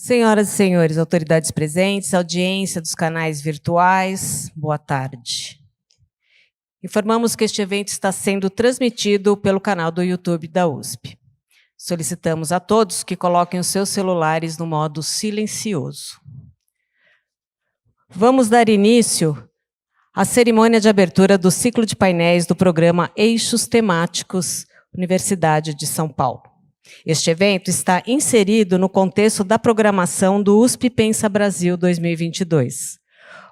Senhoras e senhores, autoridades presentes, audiência dos canais virtuais, boa tarde. Informamos que este evento está sendo transmitido pelo canal do YouTube da USP. Solicitamos a todos que coloquem os seus celulares no modo silencioso. Vamos dar início à cerimônia de abertura do ciclo de painéis do programa Eixos Temáticos Universidade de São Paulo. Este evento está inserido no contexto da programação do USP Pensa Brasil 2022,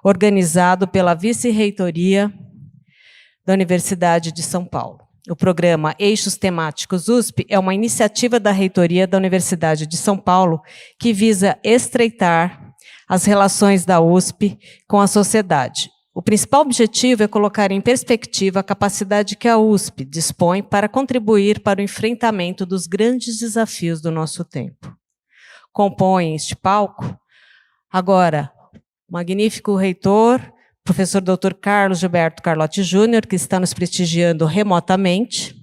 organizado pela Vice-Reitoria da Universidade de São Paulo. O programa Eixos Temáticos USP é uma iniciativa da Reitoria da Universidade de São Paulo que visa estreitar as relações da USP com a sociedade. O principal objetivo é colocar em perspectiva a capacidade que a USP dispõe para contribuir para o enfrentamento dos grandes desafios do nosso tempo. Compõem este palco, agora, o magnífico reitor, professor Dr. Carlos Gilberto Carlotti Júnior, que está nos prestigiando remotamente.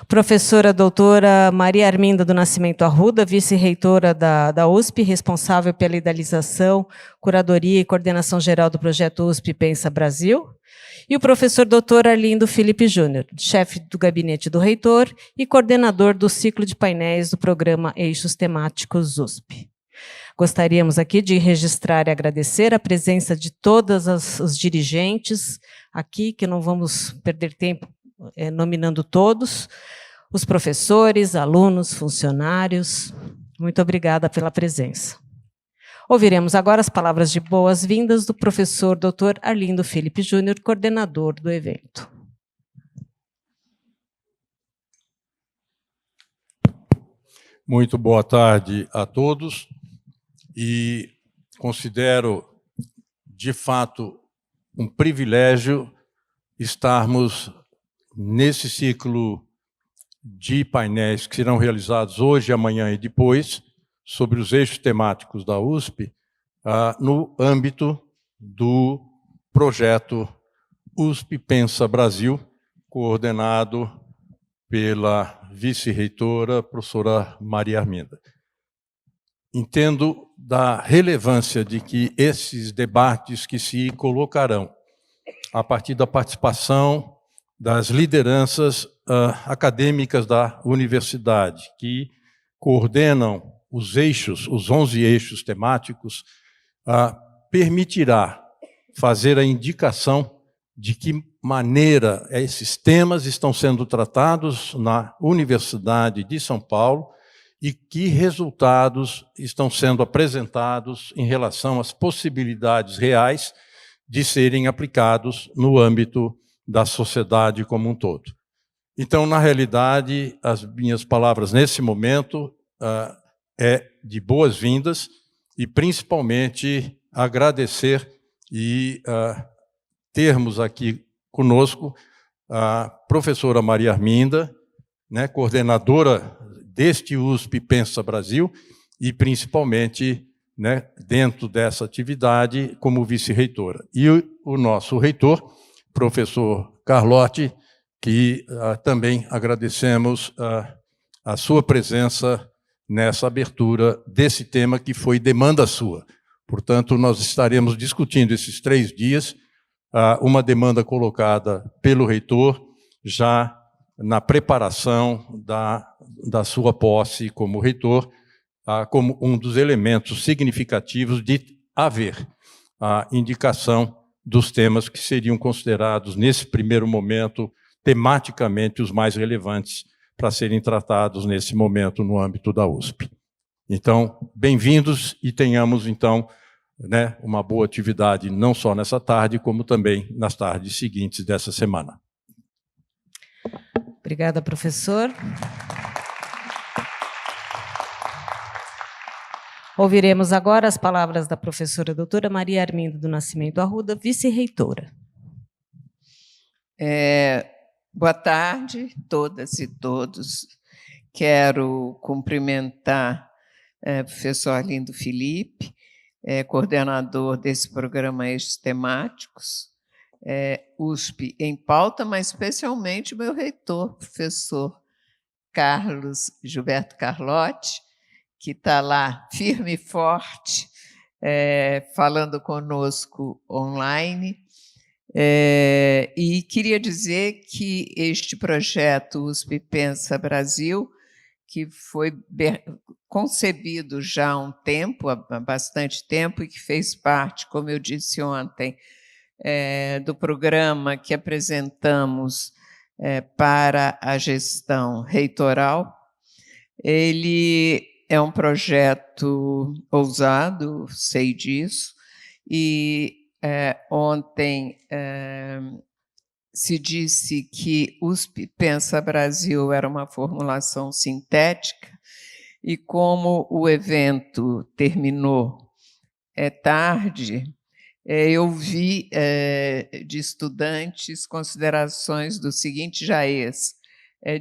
Professora doutora Maria Arminda do Nascimento Arruda, vice-reitora da USP, responsável pela idealização, curadoria e coordenação geral do projeto USP Pensa Brasil. E o professor doutor Arlindo Felipe Júnior, chefe do gabinete do reitor e coordenador do ciclo de painéis do programa Eixos Temáticos USP. Gostaríamos aqui de registrar e agradecer a presença de todos os dirigentes aqui, que não vamos perder tempo nominando todos, os professores, alunos, funcionários. Muito obrigada pela presença. Ouviremos agora as palavras de boas-vindas do professor Dr. Arlindo Felipe Júnior, coordenador do evento. Muito boa tarde a todos. E considero, de fato, um privilégio estarmos nesse ciclo de painéis que serão realizados hoje, amanhã e depois, sobre os eixos temáticos da USP, no âmbito do projeto USP Pensa Brasil, coordenado pela vice-reitora, professora Maria Arminda. Entendo da relevância de que esses debates que se colocarão a partir da participação das lideranças acadêmicas da universidade, que coordenam os eixos, os 11 eixos temáticos, permitirá fazer a indicação de que maneira esses temas estão sendo tratados na Universidade de São Paulo e que resultados estão sendo apresentados em relação às possibilidades reais de serem aplicados no âmbito da sociedade como um todo. Então, na realidade, as minhas palavras nesse momento é de boas-vindas e, principalmente, agradecer e termos aqui conosco a professora Maria Arminda, né, coordenadora deste USP Pensa Brasil e, principalmente, né, dentro dessa atividade, como vice-reitora. E o nosso reitor, professor Carlotti, que também agradecemos a sua presença nessa abertura desse tema que foi demanda sua. Portanto, nós estaremos discutindo esses 3 dias uma demanda colocada pelo reitor já na preparação da sua posse como reitor, como um dos elementos significativos de haver a indicação dos temas que seriam considerados, nesse primeiro momento, tematicamente os mais relevantes para serem tratados nesse momento no âmbito da USP. Então, bem-vindos e tenhamos, então, né, uma boa atividade, não só nessa tarde, como também nas tardes seguintes dessa semana. Obrigada, professor. Ouviremos agora as palavras da professora doutora Maria Arminda do Nascimento Arruda, vice-reitora. Boa tarde, todas e todos. Quero cumprimentar o professor Arlindo Felipe, coordenador desse programa Eixos Temáticos, USP em Pauta, mas especialmente o meu reitor, professor Carlos Gilberto Carlotti, que está lá firme e forte, falando conosco online. E queria dizer que este projeto USP Pensa Brasil, que foi concebido já há um tempo, há bastante tempo, e que fez parte, como eu disse ontem, do programa que apresentamos para a gestão reitoral. Ele é um projeto ousado, sei disso, e ontem se disse que USP Pensa Brasil era uma formulação sintética, e como o evento terminou tarde, eu vi de estudantes considerações do seguinte jaez: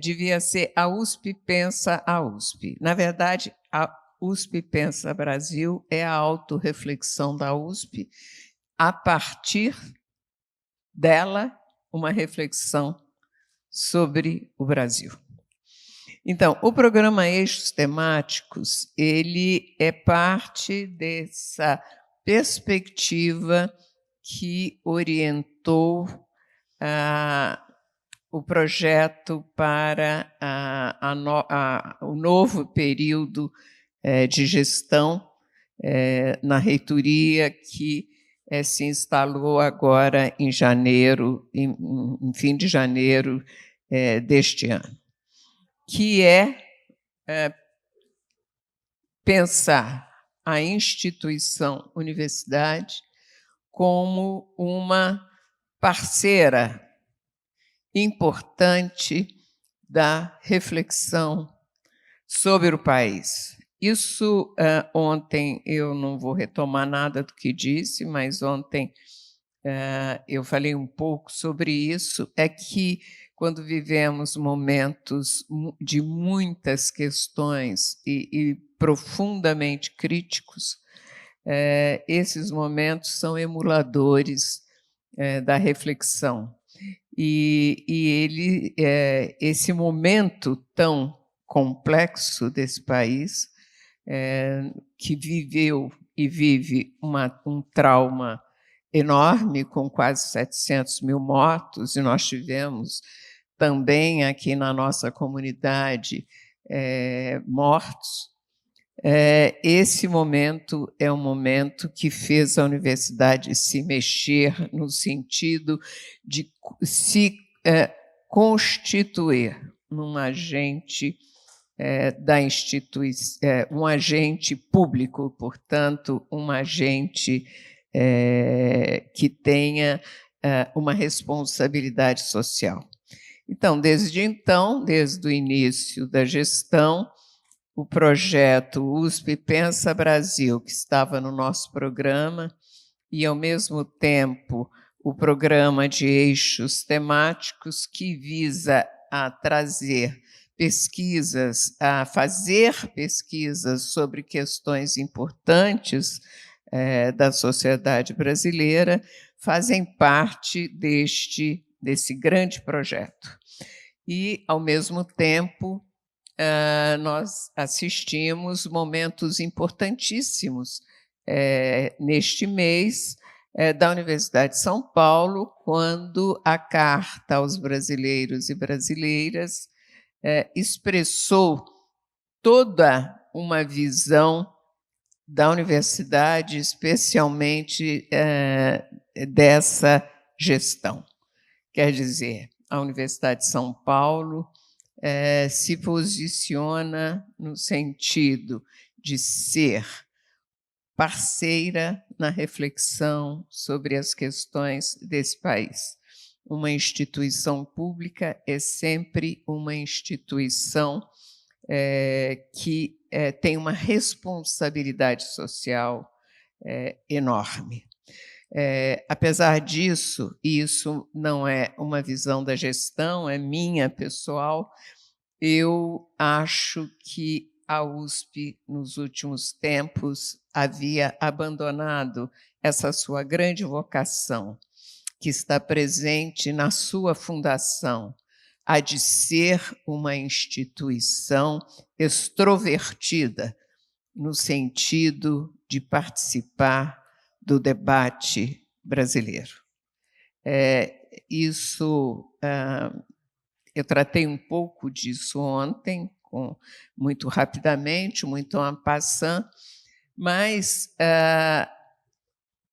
devia ser a USP Pensa a USP. Na verdade, a USP Pensa Brasil é a autorreflexão da USP, a partir dela, uma reflexão sobre o Brasil. Então, o programa Eixos Temáticos, ele é parte dessa perspectiva que orientou o projeto para o novo período de gestão na reitoria, que se instalou agora em janeiro, em fim de janeiro deste ano, que pensar a instituição universidade como uma parceira importante da reflexão sobre o país. Isso, ontem, eu não vou retomar nada do que disse, mas ontem eu falei um pouco sobre isso, é que quando vivemos momentos de muitas questões e profundamente críticos, esses momentos são emuladores da reflexão. E esse momento tão complexo desse país, que viveu e vive um trauma enorme, com quase 700 mil mortos, e nós tivemos também aqui na nossa comunidade mortos. Esse momento é um momento que fez a universidade se mexer no sentido de se constituir num agente da instituição, um agente público, portanto, um agente que tenha uma responsabilidade social. Então, desde o início da gestão, o projeto USP Pensa Brasil, que estava no nosso programa, e, ao mesmo tempo, o programa de eixos temáticos, que visa a trazer pesquisas, a fazer pesquisas sobre questões importantes da sociedade brasileira, fazem parte desse grande projeto. E, ao mesmo tempo, nós assistimos momentos importantíssimos neste mês da Universidade de São Paulo, quando a Carta aos Brasileiros e Brasileiras expressou toda uma visão da universidade, especialmente dessa gestão. Quer dizer, a Universidade de São Paulo se posiciona no sentido de ser parceira na reflexão sobre as questões desse país. Uma instituição pública é sempre uma instituição que tem uma responsabilidade social enorme. Apesar disso, e isso não é uma visão da gestão, é minha pessoal, eu acho que a USP, nos últimos tempos, havia abandonado essa sua grande vocação, que está presente na sua fundação, há de ser uma instituição extrovertida, no sentido de participar do debate brasileiro. Eu tratei um pouco disso ontem, muito rapidamente, muito en passant, mas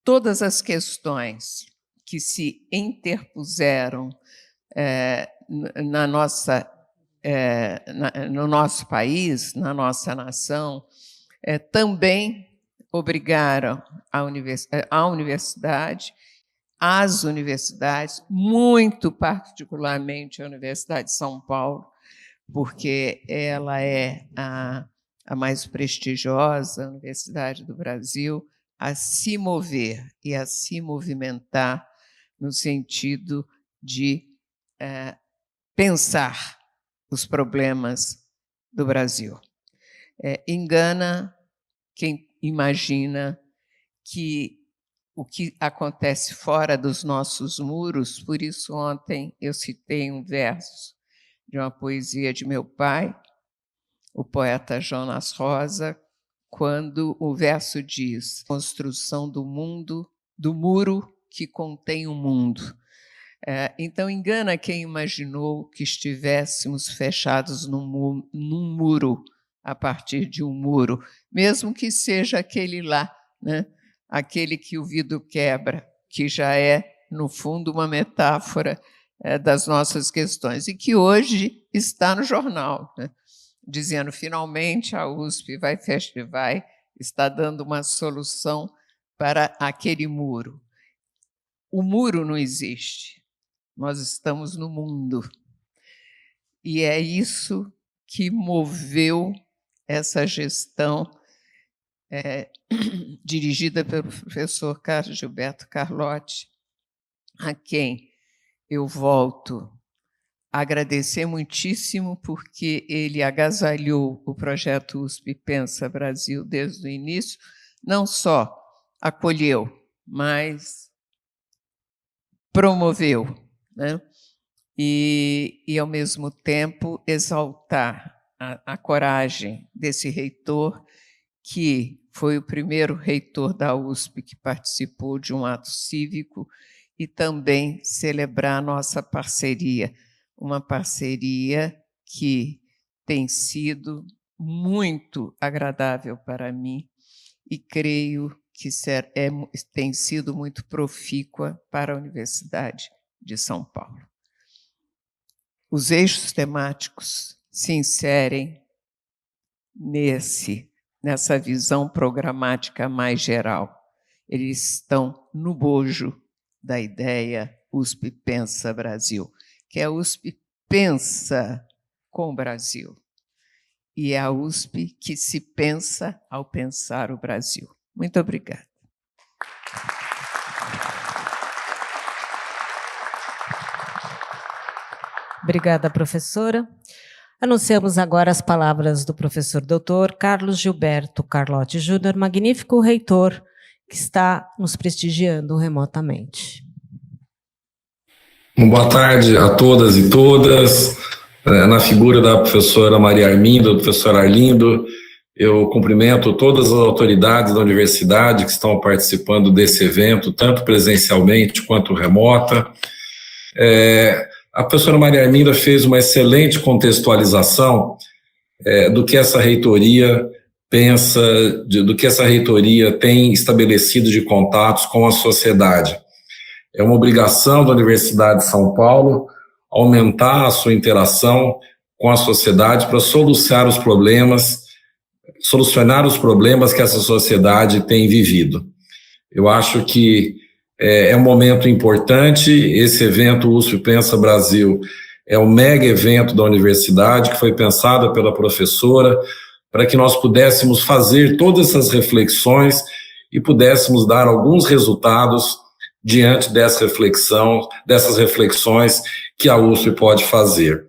todas as questões que se interpuseram no nosso país, na nossa nação, também obrigaram a universidade, as universidades, muito particularmente a Universidade de São Paulo, porque ela é a mais prestigiosa universidade do Brasil, a se mover e a se movimentar no sentido de pensar os problemas do Brasil. Engana quem imagina que o que acontece fora dos nossos muros. Por isso, ontem eu citei um verso de uma poesia de meu pai, o poeta Jonas Rosa, quando o verso diz: construção do mundo, do muro que contém o mundo. Então, engana quem imaginou que estivéssemos fechados num muro, a partir de um muro, mesmo que seja aquele lá, né? Aquele que o vidro quebra, que já é, no fundo, uma metáfora das nossas questões, e que hoje está no jornal, né? Dizendo, finalmente, a USP está dando uma solução para aquele muro. O muro não existe, nós estamos no mundo. E é isso que moveu essa gestão dirigida pelo professor Carlos Gilberto Carlotti, a quem eu volto a agradecer muitíssimo, porque ele agasalhou o projeto USP Pensa Brasil desde o início, não só acolheu, mas promoveu, né? E, ao mesmo tempo, exaltar a coragem desse reitor, que foi o primeiro reitor da USP que participou de um ato cívico, e também celebrar a nossa parceria, uma parceria que tem sido muito agradável para mim e creio que tem sido muito profícua para a Universidade de São Paulo. Os eixos temáticos se inserem nessa visão programática mais geral. Eles estão no bojo da ideia USP Pensa Brasil, que a USP pensa com o Brasil, e é a USP que se pensa ao pensar o Brasil. Muito obrigada. Obrigada, professora. Anunciamos agora as palavras do professor doutor Carlos Gilberto Carlotti Júnior, magnífico reitor, que está nos prestigiando remotamente. Boa tarde a todas e todas. Na figura da professora Maria Arminda, do professor Arlindo, eu cumprimento todas as autoridades da universidade que estão participando desse evento, tanto presencialmente quanto remota. A professora Maria Arminda fez uma excelente contextualização do que essa reitoria pensa, do que essa reitoria tem estabelecido de contatos com a sociedade. É uma obrigação da Universidade de São Paulo aumentar a sua interação com a sociedade para solucionar os problemas que essa sociedade tem vivido. Eu acho que é um momento importante. Esse evento USP Pensa Brasil é um mega evento da universidade que foi pensado pela professora para que nós pudéssemos fazer todas essas reflexões e pudéssemos dar alguns resultados diante dessas reflexões que a USP pode fazer.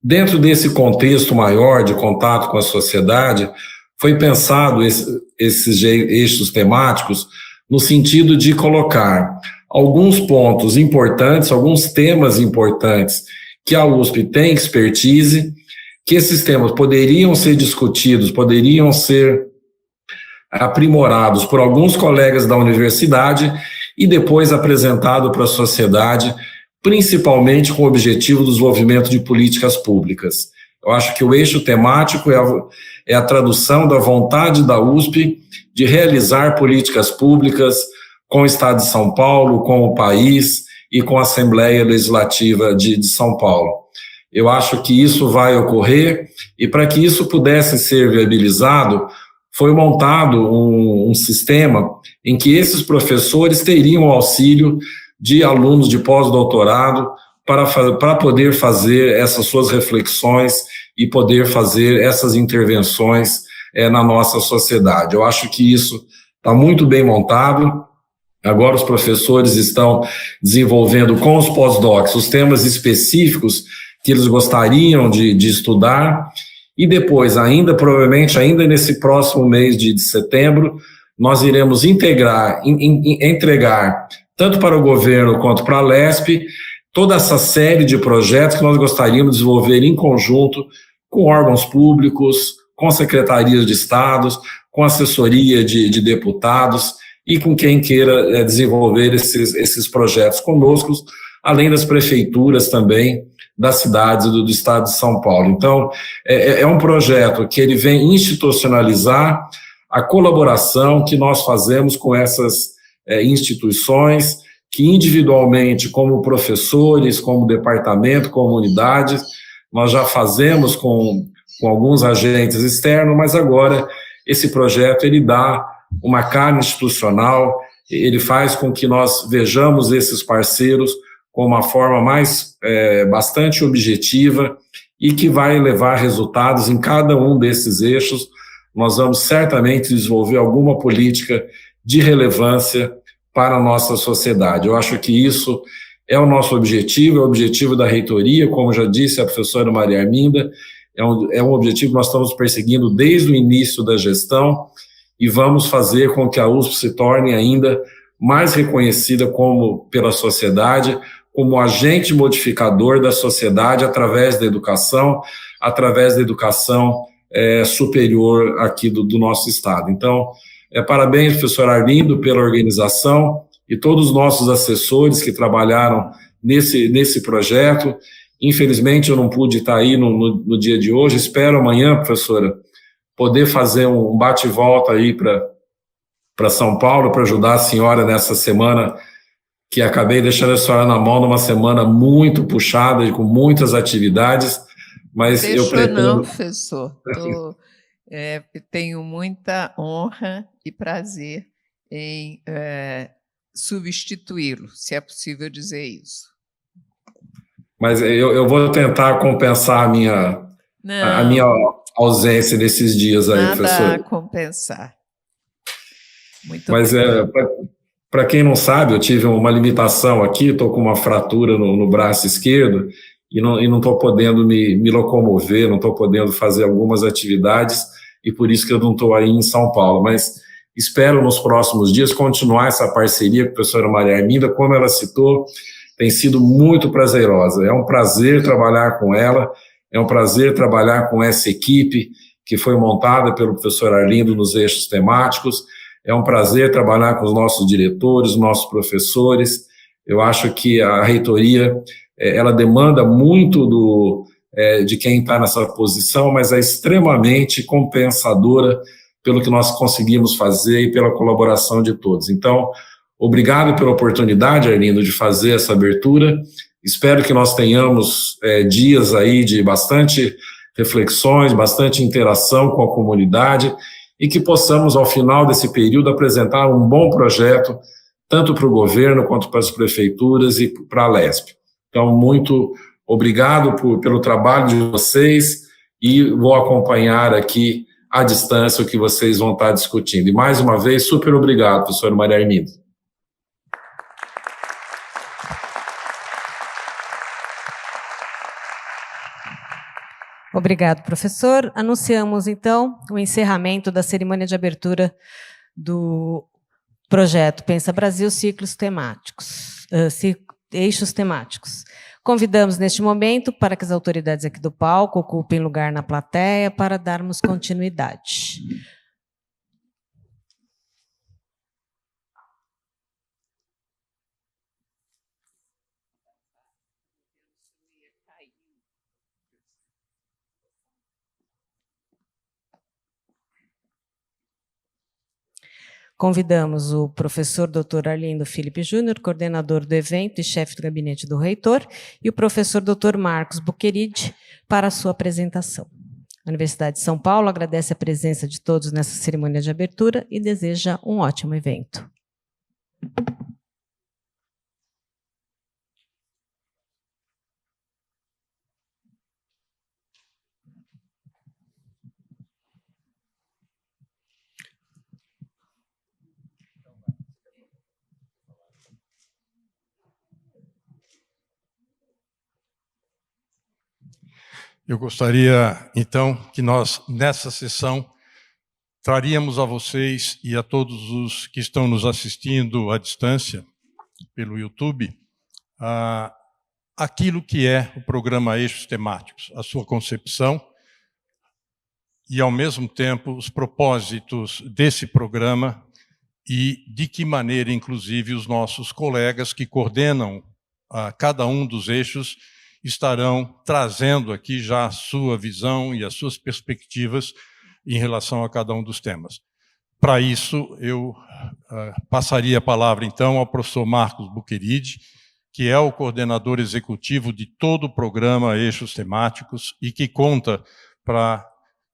Dentro desse contexto maior de contato com a sociedade, foi pensado esses eixos temáticos no sentido de colocar alguns pontos importantes, alguns temas importantes que a USP tem expertise, que esses temas poderiam ser discutidos, poderiam ser aprimorados por alguns colegas da universidade e depois apresentado para a sociedade, principalmente com o objetivo do desenvolvimento de políticas públicas. Eu acho que o eixo temático é a tradução da vontade da USP de realizar políticas públicas com o Estado de São Paulo, com o país e com a Assembleia Legislativa de São Paulo. Eu acho que isso vai ocorrer, e para que isso pudesse ser viabilizado, foi montado um sistema em que esses professores teriam o auxílio de alunos de pós-doutorado para poder fazer essas suas reflexões e poder fazer essas intervenções na nossa sociedade. Eu acho que isso está muito bem montado. Agora os professores estão desenvolvendo com os pós-docs os temas específicos que eles gostariam de estudar, e depois, provavelmente ainda nesse próximo mês de setembro, nós iremos entregar, tanto para o governo quanto para a LESP, toda essa série de projetos que nós gostaríamos de desenvolver em conjunto com órgãos públicos, com secretarias de estados, com assessoria de deputados e com quem queira desenvolver esses projetos conosco, além das prefeituras também das cidades do estado de São Paulo. Então, é um projeto que ele vem institucionalizar a colaboração que nós fazemos com essas instituições, que individualmente, como professores, como departamento, como unidades, nós já fazemos com alguns agentes externos, mas agora esse projeto ele dá uma cara institucional, ele faz com que nós vejamos esses parceiros com uma forma bastante objetiva e que vai levar resultados em cada um desses eixos. Nós vamos certamente desenvolver alguma política de relevância para a nossa sociedade. Eu acho que isso é o nosso objetivo, é o objetivo da reitoria, como já disse a professora Maria Arminda, é um objetivo que nós estamos perseguindo desde o início da gestão e vamos fazer com que a USP se torne ainda mais reconhecida pela sociedade, como agente modificador da sociedade através da educação superior aqui do nosso estado. Então, parabéns, professor Arlindo, pela organização e todos os nossos assessores que trabalharam nesse projeto. Infelizmente, eu não pude estar aí no dia de hoje. Espero amanhã, professora, poder fazer um bate-volta aí para São Paulo para ajudar a senhora nessa semana que acabei deixando a senhora na mão numa semana muito puxada e com muitas atividades, mas eu pretendo... Não, professor. Tenho muita honra e prazer em substituí-lo, se é possível dizer isso. Mas eu vou tentar compensar a minha ausência nesses dias aí, professor. Nada a compensar. Muito Mas para quem não sabe, eu tive uma limitação aqui, estou com uma fratura no braço esquerdo e não estou podendo me locomover, não estou podendo fazer algumas atividades e por isso que eu não estou aí em São Paulo. Mas espero nos próximos dias continuar essa parceria com a professora Maria Arminda, como ela citou, tem sido muito prazerosa. É um prazer trabalhar com ela, é um prazer trabalhar com essa equipe que foi montada pelo professor Arlindo nos eixos temáticos. É um prazer trabalhar com os nossos diretores, nossos professores. Eu acho que a reitoria, ela demanda muito de quem está nessa posição, mas é extremamente compensadora pelo que nós conseguimos fazer e pela colaboração de todos. Então, obrigado pela oportunidade, Arlindo, de fazer essa abertura. Espero que nós tenhamos dias aí de bastante reflexões, bastante interação com a comunidade, e que possamos, ao final desse período, apresentar um bom projeto, tanto para o governo, quanto para as prefeituras e para a LESP. Então, muito obrigado pelo trabalho de vocês e vou acompanhar aqui à distância o que vocês vão estar discutindo. E, mais uma vez, super obrigado, professora Maria Arminda. Obrigado, professor. Anunciamos, então, o encerramento da cerimônia de abertura do projeto Pensa Brasil, Eixos Temáticos. Convidamos neste momento para que as autoridades aqui do palco ocupem lugar na plateia para darmos continuidade. Convidamos o professor Dr. Arlindo Felipe Júnior, coordenador do evento e chefe do gabinete do reitor, e o professor Dr. Marcos Buqueride para a sua apresentação. A Universidade de São Paulo agradece a presença de todos nessa cerimônia de abertura e deseja um ótimo evento. Eu gostaria, então, que nós, nessa sessão, traríamos a vocês e a todos os que estão nos assistindo à distância, pelo YouTube, aquilo que é o programa Eixos Temáticos, a sua concepção e, ao mesmo tempo, os propósitos desse programa e de que maneira, inclusive, os nossos colegas que coordenam cada um dos eixos estarão trazendo aqui já a sua visão e as suas perspectivas em relação a cada um dos temas. Para isso, eu passaria a palavra, então, ao professor Marcos Buqueride, que é o coordenador executivo de todo o programa Eixos Temáticos e que conta para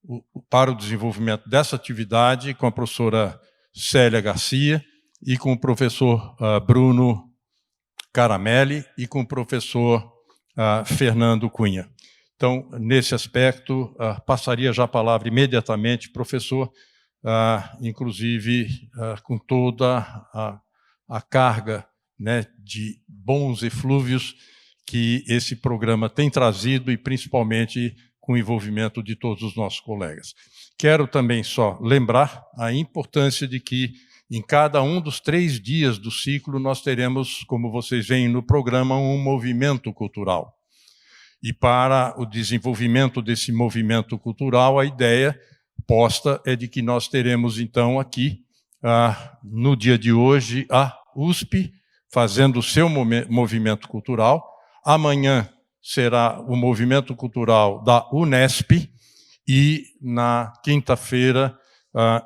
o desenvolvimento dessa atividade com a professora Célia Garcia e com o professor Bruno Caramelli e com o professor Fernando Cunha. Então, nesse aspecto, passaria já a palavra imediatamente, professor, inclusive com toda a carga, né, de bons eflúvios que esse programa tem trazido e principalmente com o envolvimento de todos os nossos colegas. Quero também só lembrar a importância de que em cada um dos 3 dias do ciclo nós teremos, como vocês veem no programa, um movimento cultural. E para o desenvolvimento desse movimento cultural, a ideia posta é de que nós teremos, então, aqui, no dia de hoje, a USP fazendo o seu movimento cultural. Amanhã será o movimento cultural da Unesp e, na quinta-feira,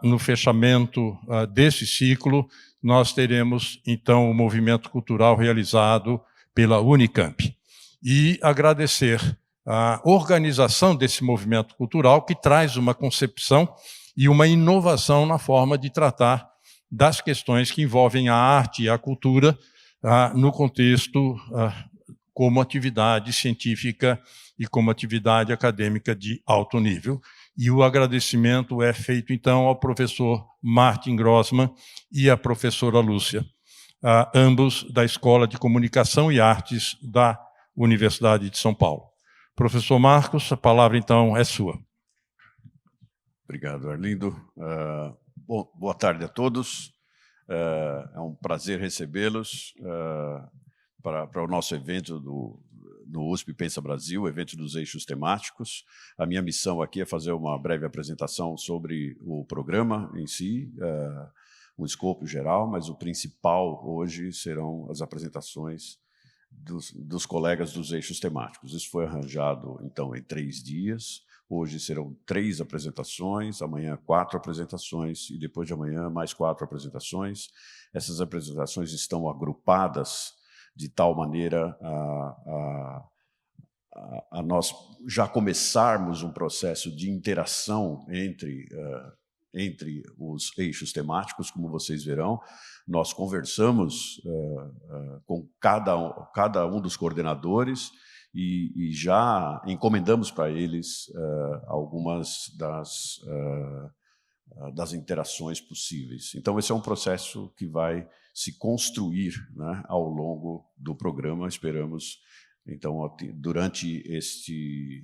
no fechamento desse ciclo, nós teremos, então, o movimento cultural realizado pela Unicamp. E agradecer a organização desse movimento cultural, que traz uma concepção e uma inovação na forma de tratar das questões que envolvem a arte e a cultura no contexto como atividade científica e como atividade acadêmica de alto nível. E o agradecimento é feito, então, ao professor Martin Grossman e à professora Lúcia, ambos da Escola de Comunicação e Artes da Universidade de São Paulo. Professor Marcos, a palavra, então, é sua. Obrigado, Arlindo. Boa tarde a todos. É um prazer recebê-los para o nosso evento no USP Pensa Brasil, evento dos eixos temáticos. A minha missão aqui é fazer uma breve apresentação sobre o programa em si, um escopo geral, mas o principal hoje serão as apresentações dos colegas dos eixos temáticos. Isso foi arranjado, então, em 3 dias. Hoje serão 3 apresentações, amanhã 4 apresentações e depois de amanhã mais 4 apresentações. Essas apresentações estão agrupadas de tal maneira a nós já começarmos um processo de interação entre os eixos temáticos, como vocês verão. Nós conversamos com cada um dos coordenadores e já encomendamos para eles algumas das interações possíveis. Então, esse é um processo que vai se construir, né, ao longo do programa. Esperamos Então, durante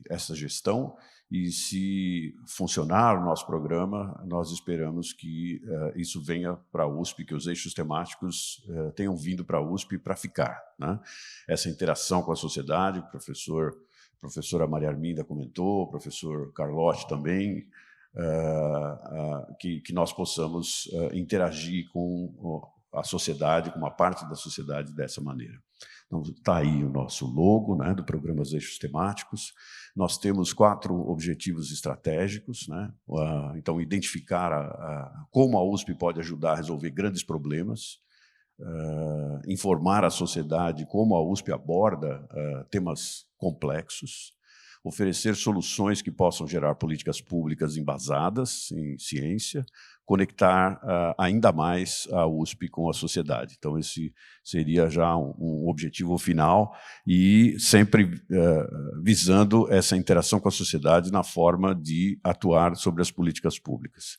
essa gestão, e se funcionar o nosso programa, nós esperamos que isso venha para a USP, que os eixos temáticos tenham vindo para a USP para ficar, né? Essa interação com a sociedade, professora Maria Arminda comentou, o professor Carlotti também, que nós possamos interagir com a sociedade, com uma parte da sociedade dessa maneira. Então, está aí o nosso logo, né, do programa Os Eixos Temáticos. Nós temos 4 objetivos estratégicos, né? Então, identificar como a USP pode ajudar a resolver grandes problemas, informar a sociedade como a USP aborda temas complexos, oferecer soluções que possam gerar políticas públicas embasadas em ciência, conectar ainda mais a USP com a sociedade. Então, esse seria já um objetivo final e sempre visando essa interação com a sociedade na forma de atuar sobre as políticas públicas.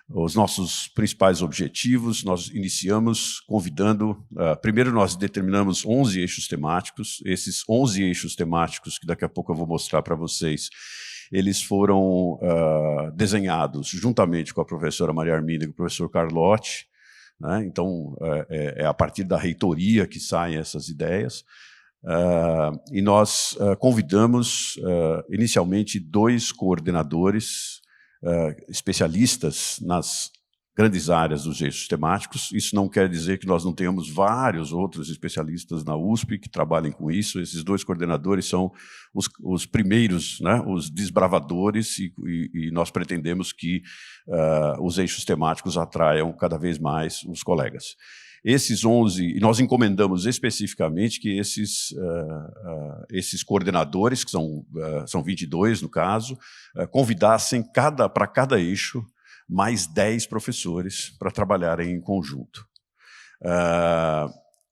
Os nossos principais objetivos, nós iniciamos convidando... primeiro, nós determinamos 11 eixos temáticos. Esses 11 eixos temáticos, que daqui a pouco eu vou mostrar para vocês, eles foram desenhados juntamente com a professora Maria Arminda e com o professor Carlotti, né? Então, é a partir da reitoria que saem essas ideias. E nós convidamos, inicialmente, 2 coordenadores especialistas nas grandes áreas dos eixos temáticos. Isso não quer dizer que nós não tenhamos vários outros especialistas na USP que trabalhem com isso. Esses 2 coordenadores são os primeiros, né, os desbravadores, e nós pretendemos que os eixos temáticos atraiam cada vez mais os colegas. Esses 11, e nós encomendamos especificamente que esses coordenadores, que são 22 no caso, convidassem para cada eixo mais 10 professores para trabalharem em conjunto.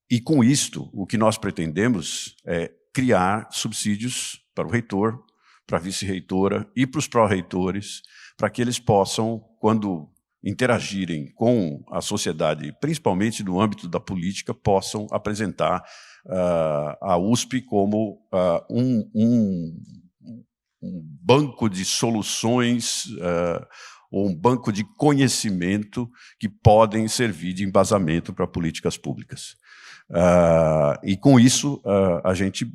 E com isto, o que nós pretendemos é criar subsídios para o reitor, para a vice-reitora e para os pró-reitores, para que eles possam, quando interagirem com a sociedade, principalmente no âmbito da política, possam apresentar a USP como um banco de soluções, ou um banco de conhecimento que podem servir de embasamento para políticas públicas. E com isso, a gente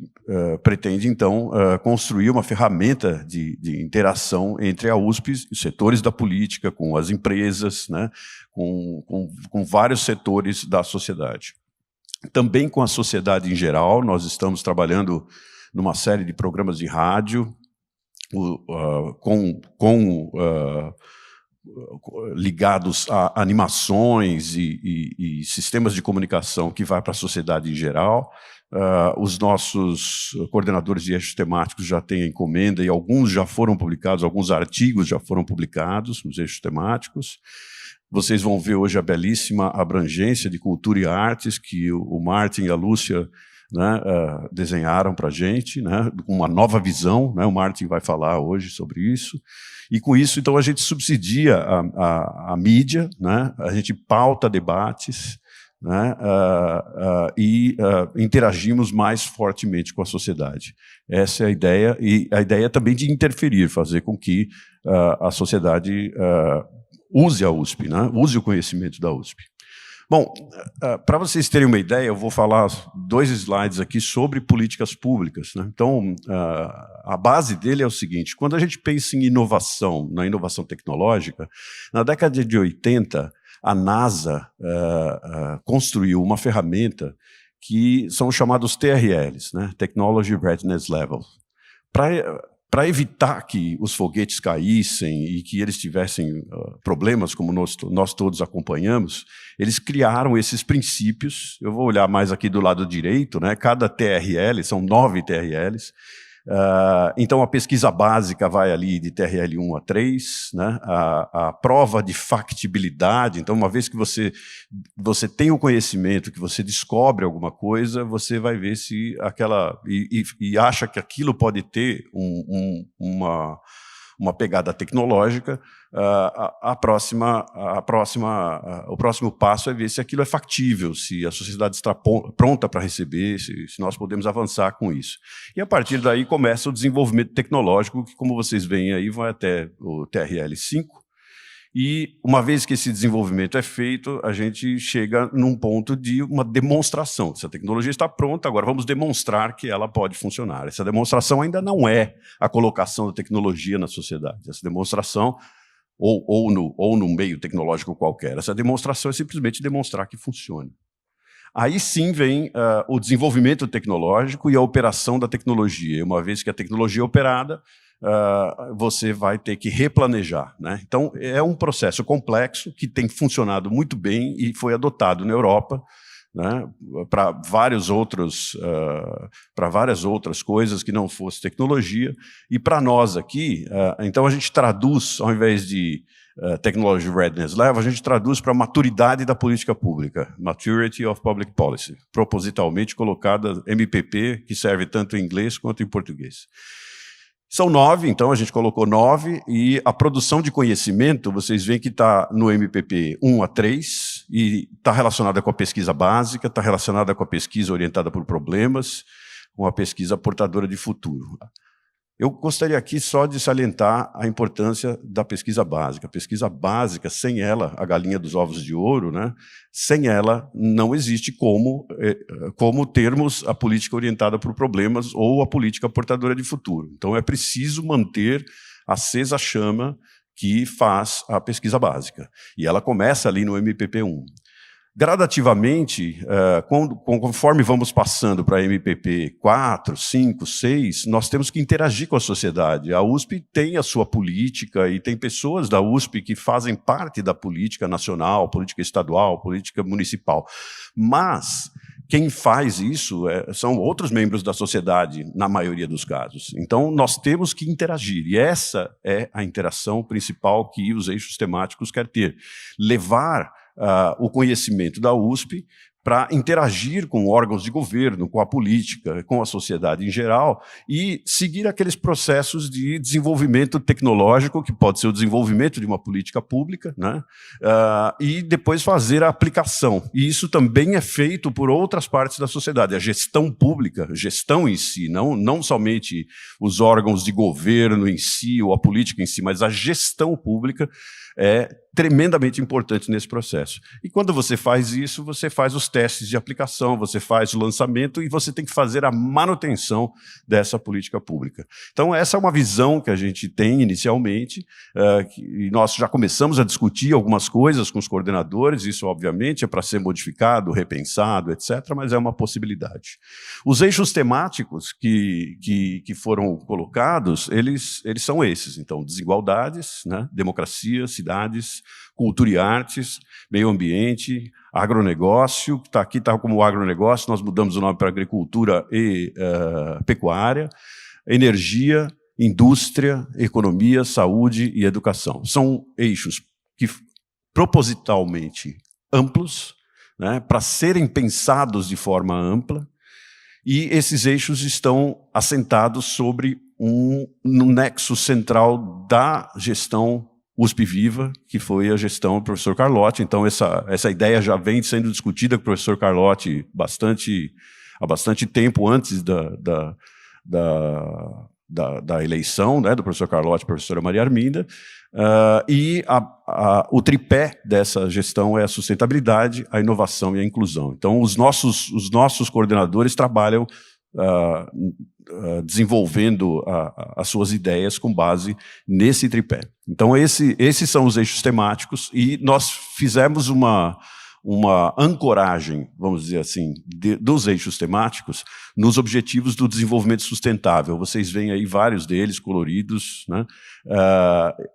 pretende, então, construir uma ferramenta de interação entre a USP, os setores da política, com as empresas, né, com vários setores da sociedade. Também com a sociedade em geral, nós estamos trabalhando numa série de programas de rádio, ligados a animações e sistemas de comunicação que vai para a sociedade em geral. Os nossos coordenadores de eixos temáticos já têm a encomenda, e alguns já foram publicados, alguns artigos já foram publicados nos eixos temáticos. Vocês vão ver hoje a belíssima abrangência de cultura e artes que o Martin e a Lúcia, né, desenharam para a gente, né, com uma nova visão, né, o Martin vai falar hoje sobre isso, e com isso, então, a gente subsidia a mídia, né, a gente pauta debates, né, e interagimos mais fortemente com a sociedade. Essa é a ideia, e a ideia também de interferir, fazer com que a sociedade use a USP, né, use o conhecimento da USP. Bom, para vocês terem uma ideia, eu vou falar 2 slides aqui sobre políticas públicas, né? Então, a base dele é o seguinte: quando a gente pensa em inovação, na inovação tecnológica, na década de 80, a NASA construiu uma ferramenta que são chamados TRLs, né? Technology Readiness Level, para evitar que os foguetes caíssem e que eles tivessem problemas, como nós todos acompanhamos, eles criaram esses princípios. Eu vou olhar mais aqui do lado direito, né? Cada TRL, são 9 TRLs. Então, a pesquisa básica vai ali de TRL 1 a 3, né? A prova de factibilidade. Então, uma vez que você tem o conhecimento, que você descobre alguma coisa, você vai ver se aquela... E acha que aquilo pode ter uma pegada tecnológica, o próximo passo é ver se aquilo é factível, se a sociedade está pronta para receber, se nós podemos avançar com isso. E a partir daí começa o desenvolvimento tecnológico, que, como vocês veem aí, vai até o TRL5, e uma vez que esse desenvolvimento é feito, a gente chega num ponto de uma demonstração. Se a tecnologia está pronta, agora vamos demonstrar que ela pode funcionar. Essa demonstração ainda não é a colocação da tecnologia na sociedade. Essa demonstração, ou no meio tecnológico qualquer, essa demonstração é simplesmente demonstrar que funciona. Aí sim vem o desenvolvimento tecnológico e a operação da tecnologia. Uma vez que a tecnologia é operada, você vai ter que replanejar, né? Então, é um processo complexo que tem funcionado muito bem e foi adotado na Europa, né, para várias outras coisas que não fosse tecnologia. E para nós aqui, então a gente traduz, ao invés de Technology Readiness Level, a gente traduz para maturidade da política pública, Maturity of Public Policy, propositalmente colocada MPP, que serve tanto em inglês quanto em português. São 9, então a gente colocou 9, e a produção de conhecimento, vocês veem que está no MPP 1 a 3, e está relacionada com a pesquisa básica, está relacionada com a pesquisa orientada por problemas, com a pesquisa portadora de futuro. Eu gostaria aqui só de salientar a importância da pesquisa básica. A pesquisa básica, sem ela, a galinha dos ovos de ouro, né? Sem ela não existe como termos a política orientada por problemas ou a política portadora de futuro. Então é preciso manter acesa a chama que faz a pesquisa básica. E ela começa ali no MPP1. Gradativamente, conforme vamos passando para MPP 4, 5, 6, nós temos que interagir com a sociedade. A USP tem a sua política e tem pessoas da USP que fazem parte da política nacional, política estadual, política municipal. Mas quem faz isso são outros membros da sociedade, na maioria dos casos. Então, nós temos que interagir, e essa é a interação principal que os eixos temáticos querem ter. Levar o conhecimento da USP para interagir com órgãos de governo, com a política, com a sociedade em geral, e seguir aqueles processos de desenvolvimento tecnológico, que pode ser o desenvolvimento de uma política pública, né? E depois fazer a aplicação. E isso também é feito por outras partes da sociedade. A gestão pública, a gestão em si, não somente os órgãos de governo em si, ou a política em si, mas a gestão pública é tremendamente importante nesse processo. E quando você faz isso, você faz os testes de aplicação, você faz o lançamento e você tem que fazer a manutenção dessa política pública. Então, essa é uma visão que a gente tem inicialmente, e nós já começamos a discutir algumas coisas com os coordenadores, isso, obviamente, é para ser modificado, repensado, etc., mas é uma possibilidade. Os eixos temáticos que foram colocados, eles são esses. Então, desigualdades, né, democracia, cidades, cultura e artes, meio ambiente, agronegócio, que está aqui, está como agronegócio, nós mudamos o nome para agricultura e pecuária, energia, indústria, economia, saúde e educação. São eixos que propositalmente amplos, né, para serem pensados de forma ampla, e esses eixos estão assentados sobre um nexo central da gestão USP Viva, que foi a gestão do professor Carlotti. Então, essa ideia já vem sendo discutida com o professor Carlotti há bastante tempo antes da eleição, né, do professor Carlotti e da professora Maria Arminda, e o tripé dessa gestão é a sustentabilidade, a inovação e a inclusão. Então, os nossos coordenadores trabalham desenvolvendo as suas ideias com base nesse tripé. Então, esses são os eixos temáticos, e nós fizemos uma ancoragem, vamos dizer assim, dos eixos temáticos nos objetivos do desenvolvimento sustentável. Vocês veem aí vários deles coloridos, né?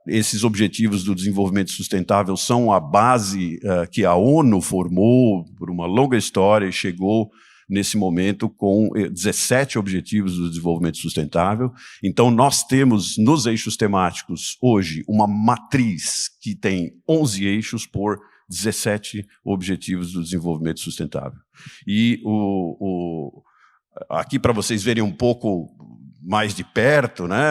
Esses objetivos do desenvolvimento sustentável são a base que a ONU formou por uma longa história e chegou nesse momento com 17 objetivos do desenvolvimento sustentável. Então, nós temos nos eixos temáticos hoje uma matriz que tem 11 eixos por 17 objetivos do desenvolvimento sustentável. E aqui, para vocês verem um pouco mais de perto, né?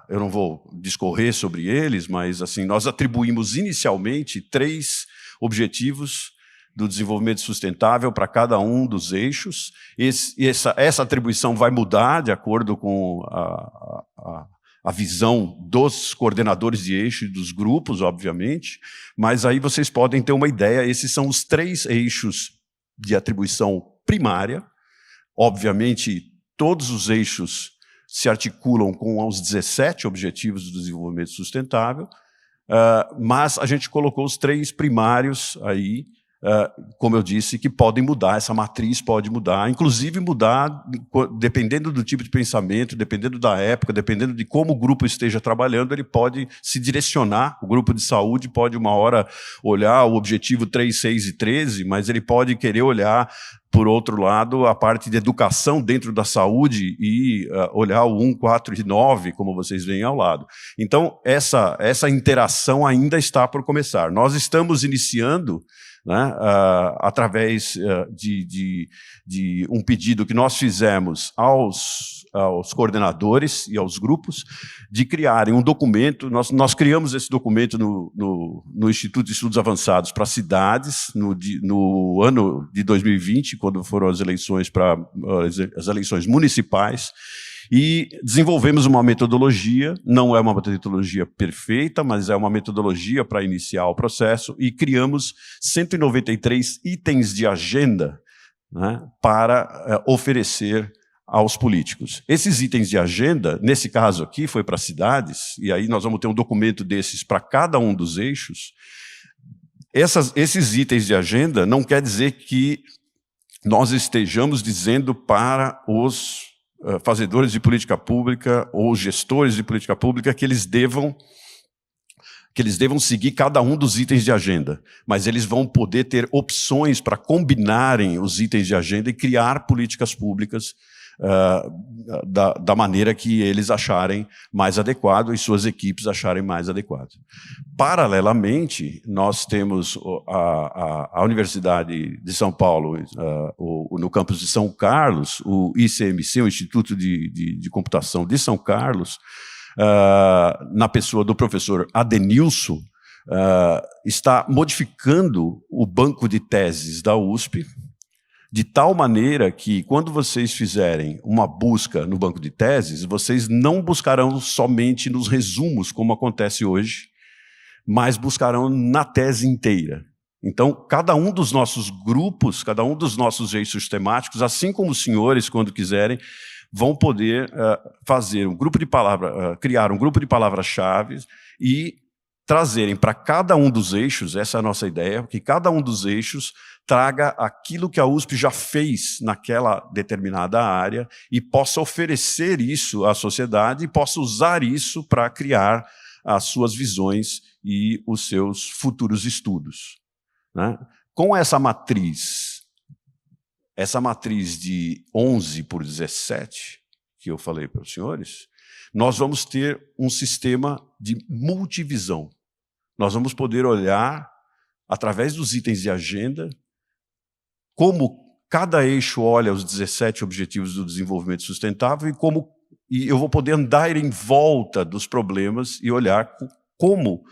Eu não vou discorrer sobre eles, mas assim, nós atribuímos inicialmente 3 objetivos do desenvolvimento sustentável para cada um dos eixos. Essa atribuição vai mudar de acordo com a visão dos coordenadores de eixo e dos grupos, obviamente, mas aí vocês podem ter uma ideia. Esses são os 3 eixos de atribuição primária. Obviamente, todos os eixos se articulam com os 17 Objetivos do Desenvolvimento Sustentável, mas a gente colocou os 3 primários aí, como eu disse, que podem mudar, essa matriz pode mudar, inclusive mudar dependendo do tipo de pensamento, dependendo da época, dependendo de como o grupo esteja trabalhando, ele pode se direcionar. O grupo de saúde pode uma hora olhar o objetivo 3, 6 e 13, mas ele pode querer olhar, por outro lado, a parte de educação dentro da saúde e olhar o 1, 4 e 9, como vocês veem ao lado. Então, essa interação ainda está por começar. Nós estamos iniciando, né, através de um pedido que nós fizemos aos coordenadores e aos grupos, de criarem um documento. Nós criamos esse documento no Instituto de Estudos Avançados para cidades, no ano de 2020, quando foram as eleições municipais, e desenvolvemos uma metodologia. Não é uma metodologia perfeita, mas é uma metodologia para iniciar o processo, e criamos 193 itens de agenda, né, para oferecer aos políticos. Esses itens de agenda, nesse caso aqui, foi para cidades, e aí nós vamos ter um documento desses para cada um dos eixos. Esses itens de agenda não quer dizer que nós estejamos dizendo para os fazedores de política pública ou gestores de política pública que eles devam seguir cada um dos itens de agenda, mas eles vão poder ter opções para combinarem os itens de agenda e criar políticas públicas da maneira que eles acharem mais adequado e suas equipes acharem mais adequado. Paralelamente, nós temos a Universidade de São Paulo, no campus de São Carlos, o ICMC, o Instituto de Computação de São Carlos, na pessoa do professor Adenilson, está modificando o banco de teses da USP, de tal maneira que, quando vocês fizerem uma busca no banco de teses, vocês não buscarão somente nos resumos, como acontece hoje, mas buscarão na tese inteira. Então, cada um dos nossos grupos, cada um dos nossos eixos temáticos, assim como os senhores, quando quiserem, vão poder fazer um grupo de criar um grupo de palavras-chave e trazerem para cada um dos eixos, essa é a nossa ideia, que cada um dos eixos traga aquilo que a USP já fez naquela determinada área e possa oferecer isso à sociedade e possa usar isso para criar as suas visões e os seus futuros estudos, né? Com essa matriz de 11 por 17, que eu falei para os senhores, nós vamos ter um sistema de multivisão. Nós vamos poder olhar, através dos itens de agenda, como cada eixo olha os 17 Objetivos do Desenvolvimento Sustentável e eu vou poder andar em volta dos problemas e olhar como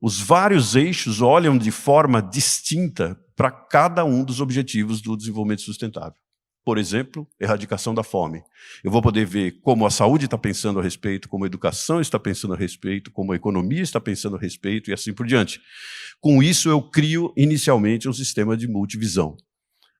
os vários eixos olham de forma distinta para cada um dos Objetivos do Desenvolvimento Sustentável. Por exemplo, erradicação da fome. Eu vou poder ver como a saúde está pensando a respeito, como a educação está pensando a respeito, como a economia está pensando a respeito e assim por diante. Com isso, eu crio inicialmente um sistema de multivisão,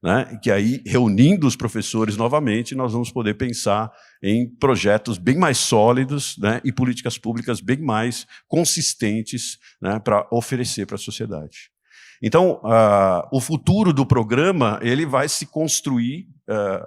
né? Que aí, reunindo os professores novamente, nós vamos poder pensar em projetos bem mais sólidos, né? E políticas públicas bem mais consistentes, né? Para oferecer para a sociedade. Então, o futuro do programa ele vai se construir,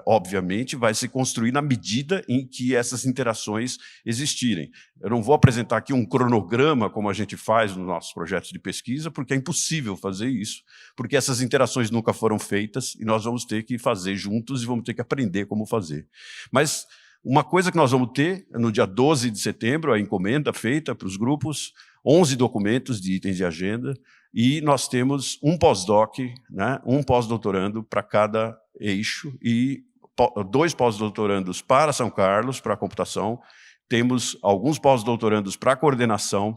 obviamente, vai se construir na medida em que essas interações existirem. Eu não vou apresentar aqui um cronograma, como a gente faz nos nossos projetos de pesquisa, porque é impossível fazer isso, porque essas interações nunca foram feitas e nós vamos ter que fazer juntos e vamos ter que aprender como fazer. Mas uma coisa que nós vamos ter, no dia 12 de setembro, a encomenda feita para os grupos, 11 documentos de itens de agenda, e nós temos um pós-doc, né, um pós-doutorando para cada eixo, e 2 pós-doutorandos para São Carlos, para a computação, temos alguns pós-doutorandos para a coordenação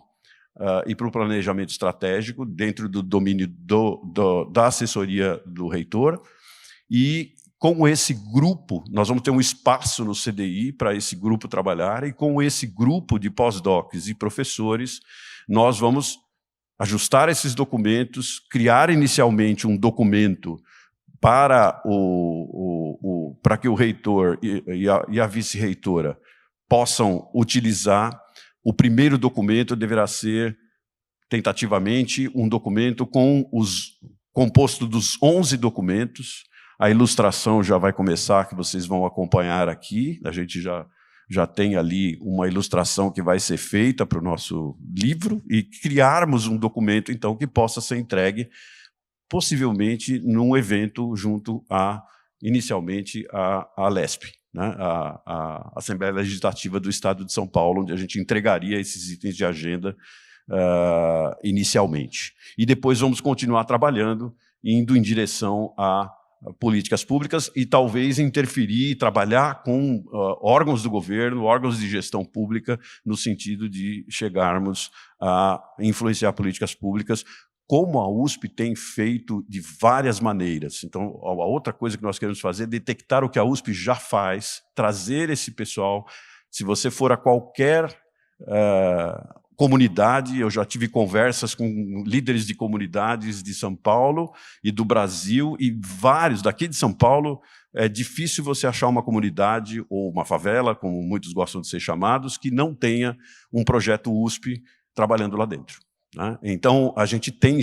e para o planejamento estratégico, dentro do domínio da assessoria do reitor, e com esse grupo, nós vamos ter um espaço no CDI para esse grupo trabalhar, e com esse grupo de pós-docs e professores, nós vamos ajustar esses documentos, criar inicialmente um documento para que o reitor e a vice-reitora possam utilizar. O primeiro documento deverá ser, tentativamente, um documento composto dos 11 documentos. A ilustração já vai começar, que vocês vão acompanhar aqui. A gente já tem ali uma ilustração que vai ser feita para o nosso livro, e criarmos um documento, então, que possa ser entregue, possivelmente, num evento junto inicialmente, à LESP, né? a Assembleia Legislativa do Estado de São Paulo, onde a gente entregaria esses itens de agenda inicialmente. E depois vamos continuar trabalhando, indo em direção a políticas públicas e talvez interferir e trabalhar com órgãos do governo, órgãos de gestão pública, no sentido de chegarmos a influenciar políticas públicas, como a USP tem feito de várias maneiras. Então, a outra coisa que nós queremos fazer é detectar o que a USP já faz, trazer esse pessoal. Se você for a qualquer comunidade, eu já tive conversas com líderes de comunidades de São Paulo e do Brasil, e vários daqui de São Paulo. É difícil você achar uma comunidade ou uma favela, como muitos gostam de ser chamados, que não tenha um projeto USP trabalhando lá dentro, né? Então, a gente tem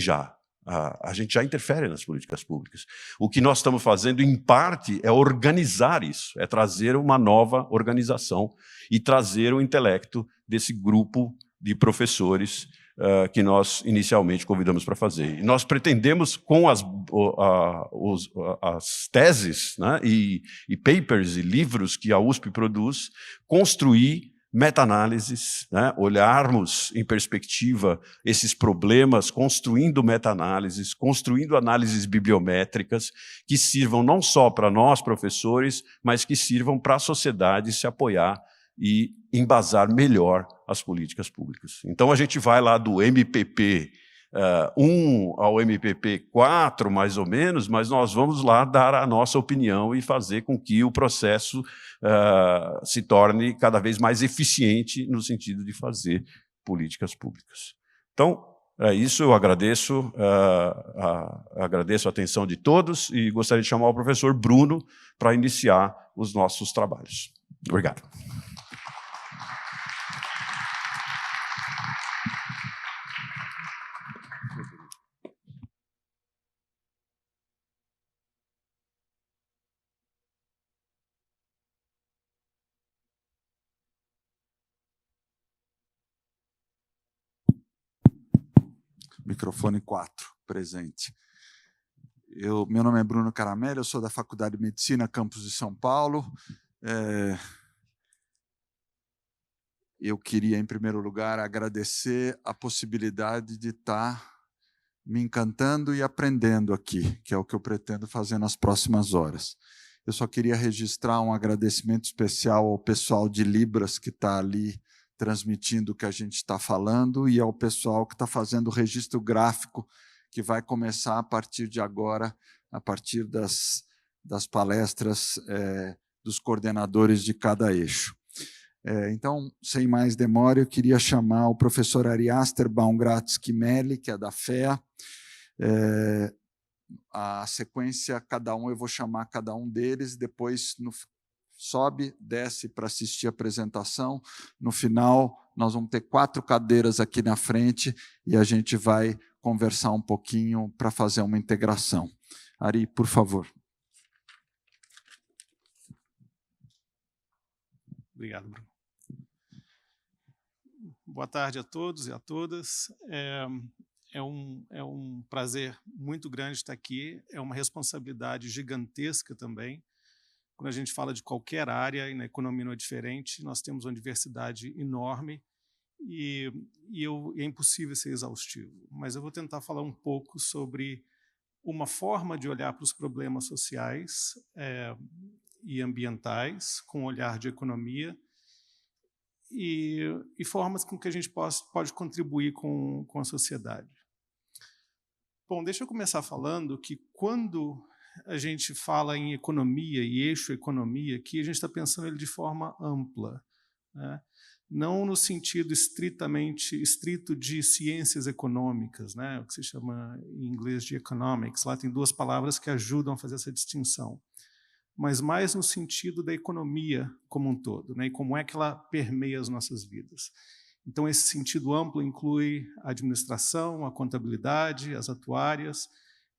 a gente já interfere nas políticas públicas. O que nós estamos fazendo, em parte, é organizar isso, é trazer uma nova organização e trazer o intelecto desse grupo de professores que nós inicialmente convidamos para fazer. E nós pretendemos, com as teses, né, e papers e livros que a USP produz, construir meta-análises, né, olharmos em perspectiva esses problemas, construindo meta-análises, construindo análises bibliométricas que sirvam não só para nós, professores, mas que sirvam para a sociedade se apoiar e embasar melhor as políticas públicas. Então, a gente vai lá do MPP 1 ao MPP 4, mais ou menos, mas nós vamos lá dar a nossa opinião e fazer com que o processo se torne cada vez mais eficiente no sentido de fazer políticas públicas. Então, é isso, eu agradeço a atenção de todos e gostaria de chamar o professor Bruno para iniciar os nossos trabalhos. Obrigado. Microfone 4, presente. Meu nome é Bruno Caramelli, eu sou da Faculdade de Medicina, campus de São Paulo. Eu queria, em primeiro lugar, agradecer a possibilidade de estar me encantando e aprendendo aqui, que é o que eu pretendo fazer nas próximas horas. Eu só queria registrar um agradecimento especial ao pessoal de Libras que está ali transmitindo o que a gente está falando e ao pessoal que está fazendo o registro gráfico, que vai começar a partir de agora, a partir das palestras dos coordenadores de cada eixo. Então, sem mais demora, eu queria chamar o professor Ariaster Baumgart-Schimeli, que é da FEA. A sequência, eu vou chamar cada um deles, depois sobe, desce para assistir a apresentação. No final, nós vamos ter 4 cadeiras aqui na frente e a gente vai conversar um pouquinho para fazer uma integração. Ari, por favor. Obrigado, Bruno. Boa tarde a todos e a todas. É um prazer muito grande estar aqui, é uma responsabilidade gigantesca também. Quando a gente fala de qualquer área, e na economia não é diferente, nós temos uma diversidade enorme e é impossível ser exaustivo. Mas eu vou tentar falar um pouco sobre uma forma de olhar para os problemas sociais e ambientais, com olhar de economia, e formas com que a gente pode contribuir com a sociedade. Bom, deixa eu começar falando que quando a gente fala em economia e eixo economia, aqui a gente está pensando ele de forma ampla, né? Não no sentido estrito de ciências econômicas, né? O que se chama em inglês de economics. Lá tem duas palavras que ajudam a fazer essa distinção, mas mais no sentido da economia como um todo, né? E como é que ela permeia as nossas vidas. Então, esse sentido amplo inclui a administração, a contabilidade, as atuárias,